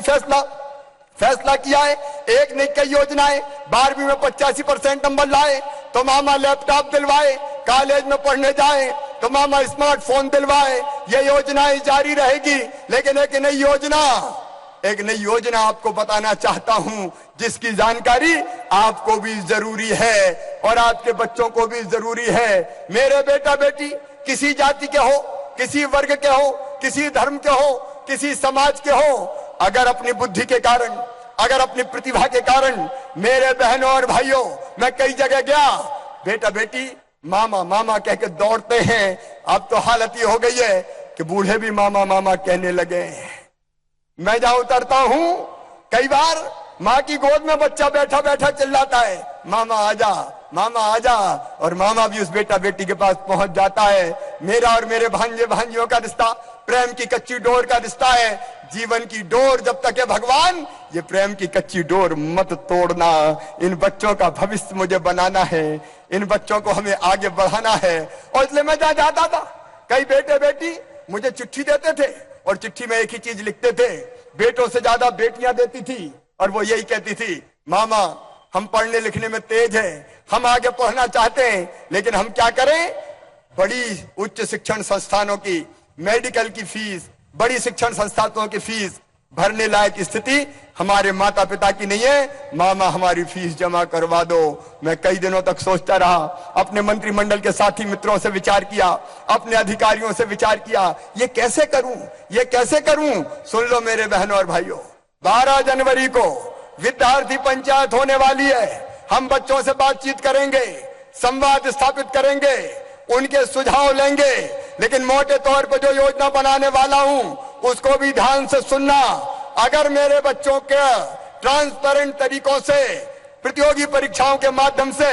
फैसला किया है। एक नहीं कई योजनाएं। 12वीं में 85% नंबर लाए तो मामा लैपटॉप दिलवाए, कॉलेज में पढ़ने जाए तो मामा स्मार्टफोन दिलवाए। ये योजनाएं जारी रहेगी। लेकिन एक नई योजना आपको बताना चाहता हूं, जिसकी जानकारी आपको भी जरूरी है और आपके बच्चों को भी जरूरी है। मेरे बेटा बेटी किसी जाति के हो, किसी वर्ग के हो, किसी धर्म के हो, किसी समाज के हो, अगर अपनी बुद्धि के कारण, अगर अपनी प्रतिभा के कारण, मेरे बहनों और भाइयों, मैं कई जगह गया, बेटा बेटी मामा मामा कह के दौड़ते हैं। अब तो हालत ये हो गई है कि बूढ़े भी मामा मामा कहने लगे। मैं जहां उतरता हूं, कई बार माँ की गोद में बच्चा बैठा बैठा चिल्लाता है, मामा आजा, मामा आजा, और मामा भी उस बेटा बेटी के पास पहुंच जाता है। मेरा और मेरे भांजे भांजियों का रिश्ता प्रेम की कच्ची डोर का रिश्ता है। जीवन की डोर जब तक है भगवान, ये प्रेम की कच्ची डोर मत तोड़ना। इन बच्चों का भविष्य मुझे बनाना है, इन बच्चों को हमें आगे बढ़ाना है। और इसलिए मैं जहां जाता था, कई बेटे बेटी मुझे चिट्ठी देते थे और चिट्ठी में एक ही चीज लिखते थे। बेटों से ज्यादा बेटियां देती थी और वो यही कहती थी, मामा हम पढ़ने लिखने में तेज हैं, हम आगे पढ़ना चाहते हैं, लेकिन हम क्या करें? बड़ी उच्च शिक्षण संस्थानों की मेडिकल की फीस, बड़ी शिक्षण संस्थानों की फीस भरने लायक स्थिति हमारे माता पिता की नहीं है। मामा हमारी फीस जमा करवा दो। मैं कई दिनों तक सोचता रहा, अपने मंत्रिमंडल के साथी मित्रों से विचार किया, अपने अधिकारियों से विचार किया, ये कैसे करूं, ये कैसे करूं? सुन लो मेरे बहनों और भाइयों, 12 जनवरी को विद्यार्थी पंचायत होने वाली है। हम बच्चों से बातचीत करेंगे, संवाद स्थापित करेंगे, उनके सुझाव लेंगे। लेकिन मोटे तौर पर जो योजना बनाने वाला हूं उसको भी ध्यान से सुनना। अगर मेरे बच्चों के ट्रांसपेरेंट तरीकों से प्रतियोगी परीक्षाओं के माध्यम से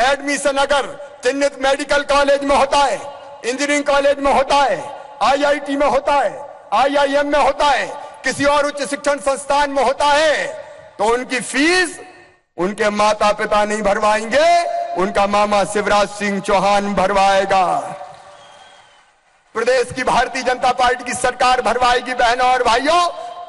एडमिशन अगर चिन्हित मेडिकल कॉलेज में होता है, इंजीनियरिंग कॉलेज में होता है, आईआईटी में होता है, आईआईएम में होता है, किसी और उच्च शिक्षण संस्थान में होता है, तो उनकी फीस उनके माता पिता नहीं भरवाएंगे, उनका मामा शिवराज सिंह चौहान भरवाएगा। प्रदेश की भारतीय जनता पार्टी की सरकार भरवाएगी। बहनों और भाइयों,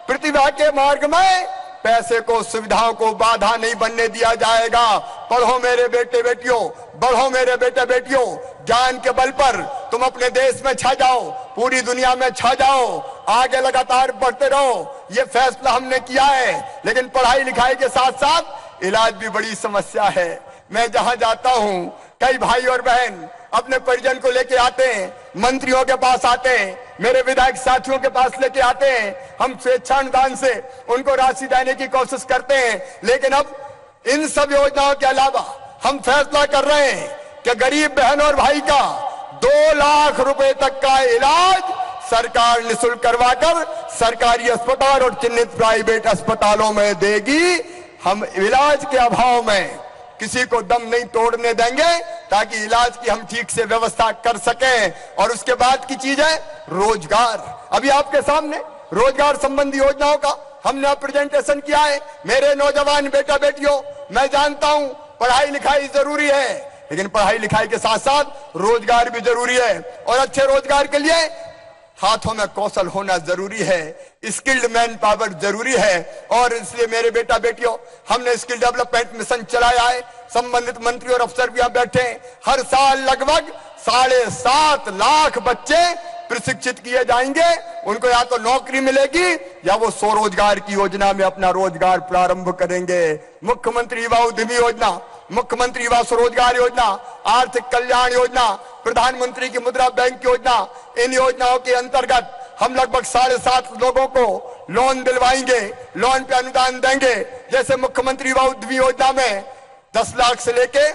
प्रतिभा के मार्ग में पैसे को, सुविधाओं को बाधा नहीं बनने दिया जाएगा। पढ़ो मेरे बेटे बेटियों, बढ़ो मेरे बेटे बेटियों। ज्ञान के बल पर तुम अपने देश में छा जाओ, पूरी दुनिया में छा जाओ, आगे लगातार बढ़ते रहो, ये फैसला हमने किया है। लेकिन पढ़ाई लिखाई के साथ साथ इलाज भी बड़ी समस्या है। मैं जहां जाता हूं, कई भाई और बहन अपने परिजन को लेके आते हैं, मंत्रियों के पास आते हैं, मेरे विधायक साथियों के पास लेके आते हैं। हम स्वेच्छानुदान से उनको राशि देने की कोशिश करते हैं। लेकिन अब इन सब योजनाओं के अलावा हम फैसला कर रहे हैं कि गरीब बहन और भाई का 2 लाख रुपए तक का इलाज सरकार निःशुल्क करवाकर सरकारी अस्पताल और चिन्हित प्राइवेट अस्पतालों में देगी। हम इलाज के अभाव में किसी को दम नहीं तोड़ने देंगे, ताकि इलाज की हम ठीक से व्यवस्था कर सकें। और उसके बाद की चीज है रोजगार। अभी आपके सामने रोजगार संबंधी योजनाओं का हमने प्रेजेंटेशन किया है। मेरे नौजवान बेटा बेटियों, मैं जानता हूं पढ़ाई लिखाई जरूरी है, लेकिन पढ़ाई लिखाई के साथ साथ रोजगार भी जरूरी है। और अच्छे रोजगार के लिए हाथों में कौशल होना जरूरी है, स्किल्ड मैन पावर जरूरी है। और इसलिए मेरे बेटा बेटियों, हमने स्किल डेवलपमेंट मिशन चलाया है। संबंधित मंत्री और अफसर भी यहां बैठे हैं। हर साल लगभग 7.5 लाख बच्चे प्रशिक्षित किए जाएंगे। उनको या तो नौकरी मिलेगी या वो स्वरोजगार की योजना में अपना रोजगार प्रारंभ करेंगे। मुख्यमंत्री युवा उद्यमी योजना, मुख्यमंत्री युवा स्वरोजगार योजना, आर्थिक कल्याण योजना, प्रधानमंत्री की मुद्रा बैंक योजना, इन योजनाओं के अंतर्गत हम लगभग 7.5 लोगों को लोन दिलवाएंगे, लोन पे अनुदान देंगे। जैसे मुख्यमंत्री युवा उद्यमी योजना में 10 लाख से लेके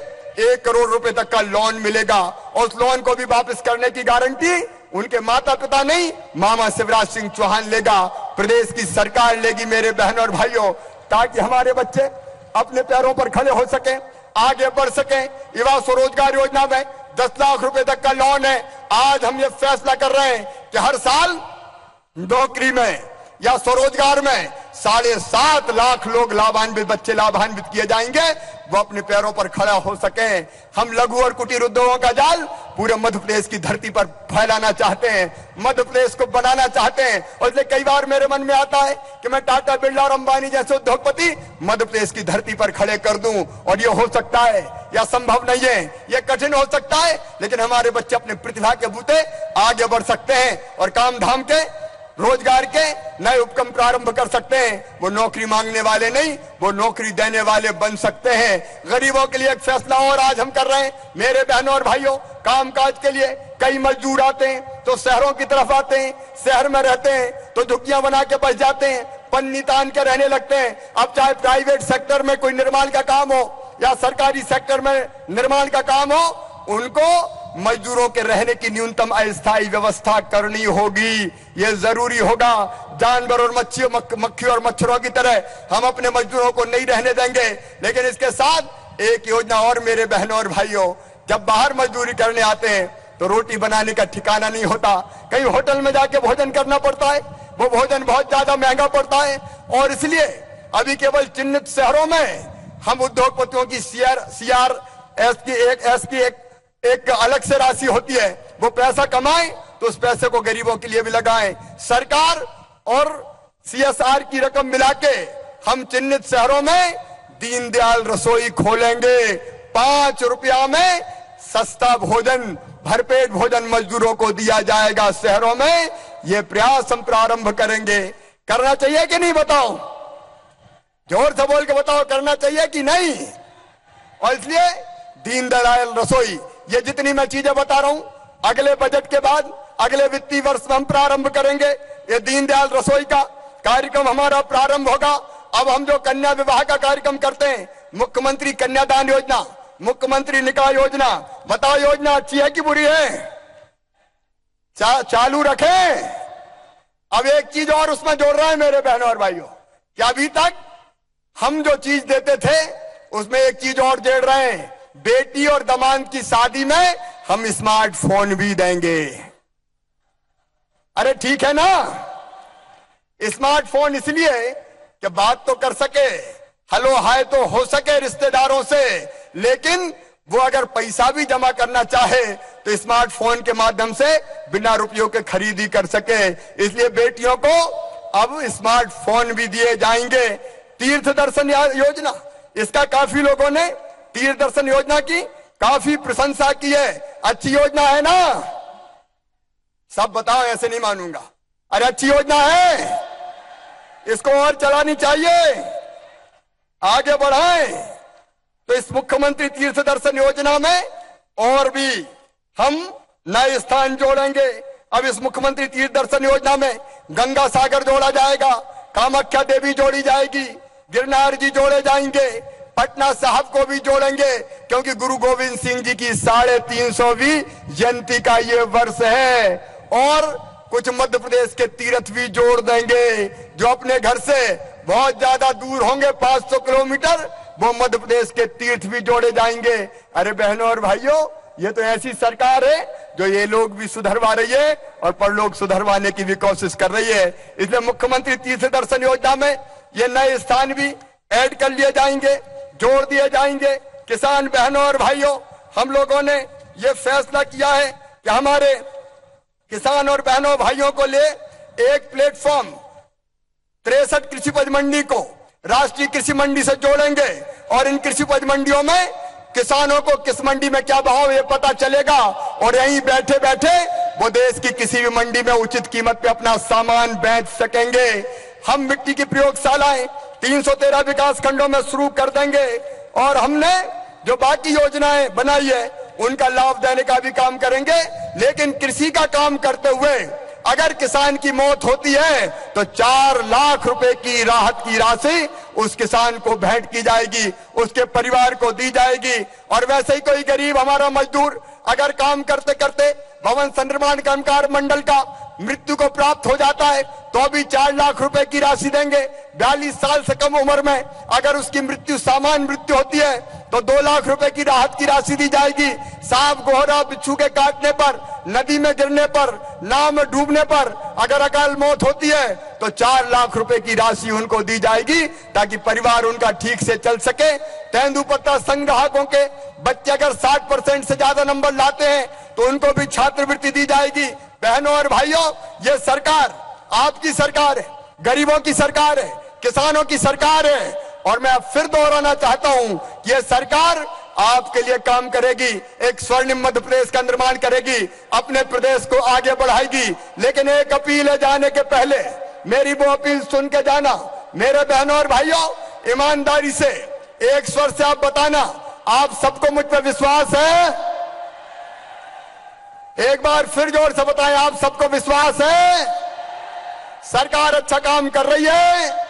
1 करोड़ रुपए तक का लोन मिलेगा। और उस लोन को भी वापस करने की गारंटी उनके माता पिता नहीं, मामा शिवराज सिंह चौहान लेगा, प्रदेश की सरकार लेगी। मेरे बहनों और भाइयों, ताकि हमारे बच्चे अपने पैरों पर खड़े हो सके, आगे बढ़ सके। युवा स्वरोजगार योजना में 10 लाख रुपए तक का लोन है। आज हम ये फैसला कर रहे हैं कि हर साल नौकरी में या स्वरोजगार में 7.5 लाख लोग बच्चे लाभान्वित किए जाएंगे, वो अपने पैरों पर खड़ा हो सके। हम लघु और कुटीर उद्योगों का जाल पूरे मध्य प्रदेश की धरती पर फैलाना चाहते हैं, मध्य प्रदेश को बनाना चाहते हैं। और इसलिए कई बार मेरे मन में आता है कि मैं टाटा, बिरला और अंबानी जैसे उद्योगपति मध्य प्रदेश की धरती पर खड़े कर दूं। और ये हो सकता है या संभव नहीं है, ये कठिन हो सकता है, लेकिन हमारे बच्चे अपने प्रतिभा के बूते आगे बढ़ सकते हैं और काम धाम के, रोजगार के नए उपक्रम प्रारंभ कर सकते हैं। वो नौकरी मांगने वाले नहीं, वो नौकरी देने वाले बन सकते हैं। गरीबों के लिए एक फैसला और आज हम कर रहे हैं। मेरे बहनों और भाइयों, कामकाज के लिए कई मजदूर आते हैं तो शहरों की तरफ आते हैं, शहर में रहते हैं तो झुग्गियां बना के बस जाते हैं, पन्नी तान के रहने लगते हैं। अब चाहे प्राइवेट सेक्टर में कोई निर्माण का काम हो या सरकारी सेक्टर में निर्माण का काम हो, उनको मजदूरों के रहने की न्यूनतम अस्थायी व्यवस्था करनी होगी। यह जरूरी होगा। जानवर और मक्खी और मच्छरों की तरह हम अपने मजदूरों को नहीं रहने देंगे। लेकिन इसके साथ एक योजना और मेरे बहनों और भाइयों, जब बाहर मजदूरी करने आते हैं तो रोटी बनाने का ठिकाना नहीं होता, कहीं होटल में जाके भोजन करना पड़ता है। वो भोजन बहुत ज्यादा महंगा पड़ता है। और इसलिए अभी केवल चिन्हित शहरों में हम उद्योगपतियों की सीआरएस की एक अलग से राशि होती है, वो पैसा कमाएं तो उस पैसे को गरीबों के लिए भी लगाएं। सरकार और सीएसआर की रकम मिला के हम चिन्हित शहरों में दीनदयाल रसोई खोलेंगे। 5 रुपया में सस्ता भोजन, भरपेट भोजन मजदूरों को दिया जाएगा शहरों में। ये प्रयास हम प्रारंभ करेंगे। करना चाहिए कि नहीं, बताओ, जोर से बोल के बताओ, करना चाहिए कि नहीं। और इसलिए दीनदयाल रसोई, ये जितनी मैं चीजें बता रहा हूं, अगले बजट के बाद अगले वित्तीय वर्ष में हम प्रारंभ करेंगे। ये दीनदयाल रसोई का कार्यक्रम हमारा प्रारंभ होगा। अब हम जो कन्या विवाह का कार्यक्रम करते हैं, मुख्यमंत्री कन्यादान योजना, मुख्यमंत्री निकाह योजना, बताओ योजना अच्छी है कि बुरी है? चालू रखें। अब एक चीज और उसमें जोड़ रहे हैं मेरे बहनों और भाइयों, कि अभी तक हम जो चीज देते थे उसमें एक चीज और जोड़ रहे हैं। बेटी और दामाद की शादी में हम स्मार्टफोन भी देंगे। अरे ठीक है ना, स्मार्टफोन इसलिए कि बात तो कर सके, हेलो हाय तो हो सके रिश्तेदारों से, लेकिन वो अगर पैसा भी जमा करना चाहे तो स्मार्टफोन के माध्यम से बिना रुपयों के खरीदी कर सके। इसलिए बेटियों को अब स्मार्टफोन भी दिए जाएंगे। तीर्थ दर्शन योजना, इसका काफी लोगों ने तीर्थ दर्शन योजना की काफी प्रशंसा की है। अच्छी योजना है ना, सब बताओ, ऐसे नहीं मानूंगा। अरे अच्छी योजना है, इसको और चलानी चाहिए, आगे बढ़ाएं। तो इस मुख्यमंत्री तीर्थ दर्शन योजना में और भी हम नए स्थान जोड़ेंगे। अब इस मुख्यमंत्री तीर्थ दर्शन योजना में गंगा सागर जोड़ा जाएगा, कामाख्या देवी जोड़ी जाएगी, गिरनार जी जोड़े जाएंगे, पटना साहब को भी जोड़ेंगे, क्योंकि गुरु गोविंद सिंह जी की 350वीं जयंती का ये वर्ष है। और कुछ मध्य प्रदेश के तीर्थ भी जोड़ देंगे, जो अपने घर से बहुत ज्यादा दूर होंगे, 500 किलोमीटर, वो मध्य प्रदेश के तीर्थ भी जोड़े जाएंगे। अरे बहनों और भाइयों, ये तो ऐसी सरकार है जो ये लोग भी सुधरवा रही है और परलोक सुधरवाने की भी कोशिश कर रही है। इसलिए मुख्यमंत्री तीर्थ दर्शन योजना में ये नए स्थान भी ऐड कर लिए जाएंगे, जोड़ दिए जाएंगे। किसान बहनों और भाइयों, हम लोगों ने ये फैसला किया है कि हमारे किसान और बहनों भाइयों को ले एक प्लेटफॉर्म 63 कृषि उपज मंडी को राष्ट्रीय कृषि मंडी से जोड़ेंगे, और इन कृषि उपज मंडियों में किसानों को किस मंडी में क्या भाव ये पता चलेगा, और यहीं बैठे बैठे वो देश की किसी भी मंडी में उचित कीमत पे अपना सामान बेच सकेंगे। हम मिट्टी की प्रयोगशालाएं 313 विकास खंडों में शुरू कर देंगे, और हमने जो बाकी योजनाएं बनाई है उनका लाभ देने का भी काम करेंगे। लेकिन कृषि का काम करते हुए अगर किसान की मौत होती है तो 4 लाख रुपए की राहत की राशि उस किसान को भेंट की जाएगी, उसके परिवार को दी जाएगी। और वैसे ही कोई गरीब हमारा मजदूर अगर काम करते करते भवन निर्माण कर्मकार मंडल का मृत्यु को प्राप्त हो जाता है तो भी 4 लाख रुपए की राशि देंगे। 42 साल से कम उम्र में अगर उसकी मृत्यु सामान्य मृत्यु होती है तो 2 लाख रुपए की राहत की राशि दी जाएगी। सांप गोहरा बिच्छू के काटने पर, नदी में गिरने पर, नाव में डूबने पर अगर अकाल मौत होती है तो 4 लाख रुपए की राशि उनको दी जाएगी, ताकि परिवार उनका ठीक से चल सके। तेंदुपत्ता संग्राहकों के बच्चे अगर 60% से ज्यादा नंबर लाते हैं तो उनको भी छात्रवृत्ति दी जाएगी। बहनों और भाइयों, ये सरकार आपकी सरकार है, गरीबों की सरकार है, किसानों की सरकार है। और मैं अब फिर दोहराना चाहता हूं कि यह सरकार आपके लिए काम करेगी, एक स्वर्णिम मध्य प्रदेश का निर्माण करेगी, अपने प्रदेश को आगे बढ़ाएगी। लेकिन एक अपील है जाने के पहले, मेरी वो अपील सुन के जाना। मेरे बहनों और भाइयों, ईमानदारी से एक स्वर से आप बताना, आप सबको मुझ पर विश्वास है? एक बार फिर जोर से बताएं, आप सबको विश्वास है? सरकार अच्छा काम कर रही है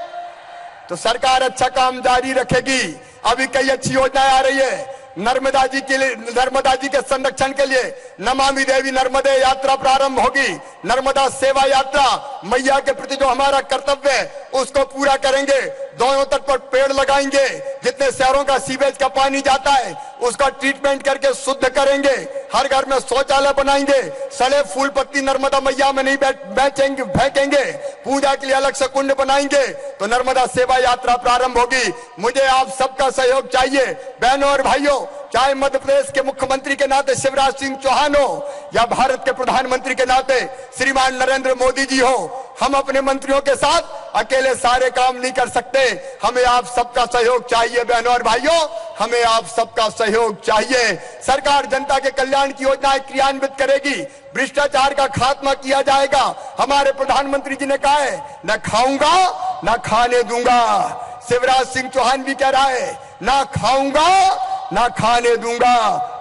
तो सरकार अच्छा काम जारी रखेगी। अभी कई अच्छी योजनाएं आ रही है। नर्मदा जी के लिए, नर्मदा जी के संरक्षण के लिए नमामि देवी नर्मदे यात्रा प्रारंभ होगी। नर्मदा सेवा यात्रा, मैया के प्रति जो हमारा कर्तव्य है उसको पूरा करेंगे। दोनों तट पर पेड़ लगाएंगे, जितने शहरों का सीवेज का पानी जाता है उसका ट्रीटमेंट करके शुद्ध करेंगे। हर घर में शौचालय बनाएंगे। सड़े फूल पत्ती नर्मदा मैया में नहीं बेचेंगे, फेंकेंगे। पूजा के लिए अलग से कुंड बनाएंगे। तो नर्मदा सेवा यात्रा प्रारंभ होगी। मुझे आप सबका सहयोग चाहिए। बहनों और भाइयों, चाहे मध्य प्रदेश के मुख्यमंत्री के नाते शिवराज सिंह चौहान हो या भारत के प्रधानमंत्री के नाते श्रीमान नरेंद्र मोदी जी हो, हम अपने मंत्रियों के साथ अकेले सारे काम नहीं कर सकते। हमें आप सबका सहयोग चाहिए। बहनों और भाइयों, हमें आप सबका सहयोग चाहिए। सरकार जनता के कल्याण की योजनाएं क्रियान्वित करेगी। भ्रष्टाचार का खात्मा किया जाएगा। हमारे प्रधानमंत्री जी ने कहा है, न खाऊंगा न खाने दूंगा। शिवराज सिंह चौहान भी कह रहा है, ना खाऊंगा ना खाने दूंगा।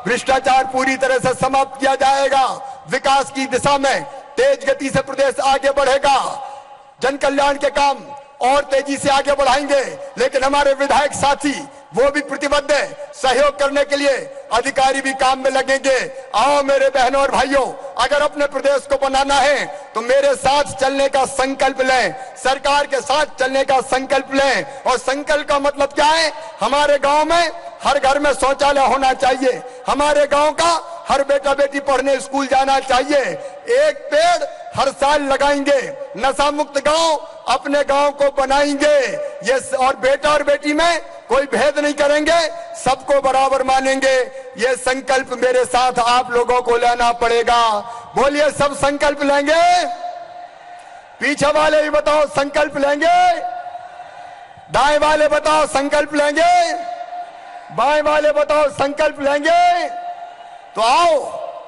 भ्रष्टाचार पूरी तरह से समाप्त किया जाएगा। विकास की दिशा में तेज गति से प्रदेश आगे बढ़ेगा। जन कल्याण के काम और तेजी से आगे बढ़ाएंगे। लेकिन हमारे विधायक साथी वो भी प्रतिबद्ध है सहयोग करने के लिए। अधिकारी भी काम में लगेंगे। आओ मेरे बहनों और भाइयों, अगर अपने प्रदेश को बनाना है तो मेरे साथ चलने का संकल्प लें, सरकार के साथ चलने का संकल्प लें। और संकल्प का मतलब क्या है? हमारे गांव में हर घर में शौचालय होना चाहिए। हमारे गांव का हर बेटा बेटी पढ़ने स्कूल जाना चाहिए। एक पेड़ हर साल लगाएंगे। नशा मुक्त गांव अपने गांव को बनाएंगे। ये और बेटा और बेटी में कोई भेद नहीं करेंगे, सबको बराबर मानेंगे। ये संकल्प मेरे साथ आप लोगों को लेना पड़ेगा। बोलिए, सब संकल्प लेंगे? पीछे वाले ही बताओ संकल्प लेंगे? दाएं वाले बताओ संकल्प लेंगे? बाएं वाले बताओ संकल्प लेंगे? तो आओ,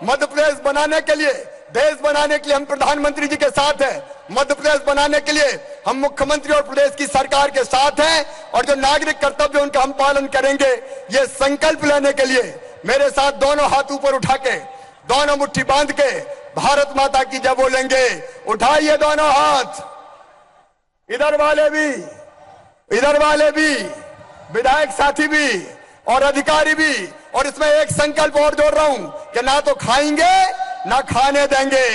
मध्य प्रदेश बनाने के लिए देश बनाने के लिए हम प्रधानमंत्री जी के साथ हैं, मध्य प्रदेश बनाने के लिए हम मुख्यमंत्री और प्रदेश की सरकार के साथ हैं, और जो नागरिक कर्तव्य उनका हम पालन करेंगे। ये संकल्प लेने के लिए मेरे साथ दोनों हाथ ऊपर उठा के, दोनों मुट्ठी बांध के भारत माता की जय बोलेंगे। उठाइए दोनों हाथ, इधर वाले भी, विधायक साथी भी और अधिकारी भी। और इसमें एक संकल्प और जोड़ रहा हूं कि ना तो खाएंगे ना खाने देंगे।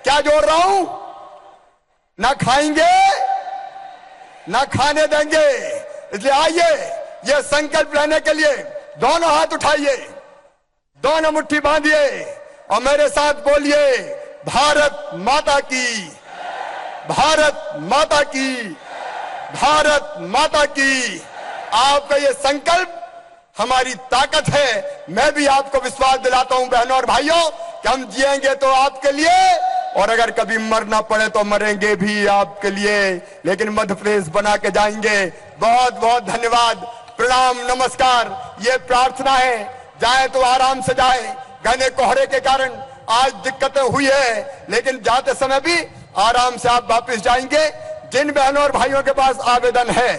क्या जोड़ रहा हूं? ना खाएंगे ना खाने देंगे। इसलिए आइए ये संकल्प लेने के लिए दोनों हाथ उठाइए, दोनों मुट्ठी बांधिए और मेरे साथ बोलिए, भारत माता की, भारत माता की, भारत माता की। आपका ये संकल्प हमारी ताकत है। मैं भी आपको विश्वास दिलाता हूं बहनों और भाइयों कि हम जिएंगे तो आपके लिए, और अगर कभी मरना पड़े तो मरेंगे भी आपके लिए, लेकिन मध्य प्रदेश बना के जाएंगे। बहुत बहुत धन्यवाद, प्रणाम, नमस्कार। ये प्रार्थना है, जाए तो आराम से जाए। घने कोहरे के कारण आज दिक्कतें हुई है, लेकिन जाते समय भी आराम से आप वापस जाएंगे। जिन बहनों और भाइयों के पास आवेदन है,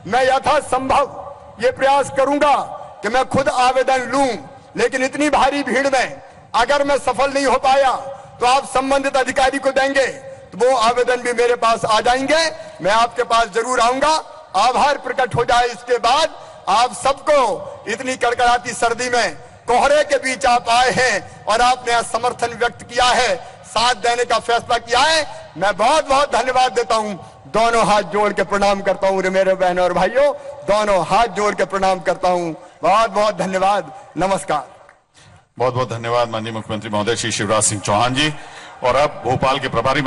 मैं यथासंभव ये प्रयास करूंगा कि मैं खुद आवेदन लूं, लेकिन इतनी भारी भीड़ में अगर मैं सफल नहीं हो पाया तो आप संबंधित अधिकारी को देंगे, तो वो आवेदन भी मेरे पास आ जाएंगे। मैं आपके पास जरूर आऊंगा। आभार प्रकट हो जाए इसके बाद आप सबको, इतनी कड़कड़ाती सर्दी में कोहरे के बीच आप आए हैं और आपने यह समर्थन व्यक्त किया है, साथ देने का फैसला किया है। मैं बहुत बहुत धन्यवाद देता हूं। दोनों हाथ जोड़ के प्रणाम करता हूं मेरे बहनों और भाइयों, दोनों हाथ जोड़ के प्रणाम करता हूं। बहुत बहुत धन्यवाद, नमस्कार। बहुत बहुत धन्यवाद माननीय मुख्यमंत्री महोदय श्री शिवराज सिंह चौहान जी। और अब भोपाल के प्रभारी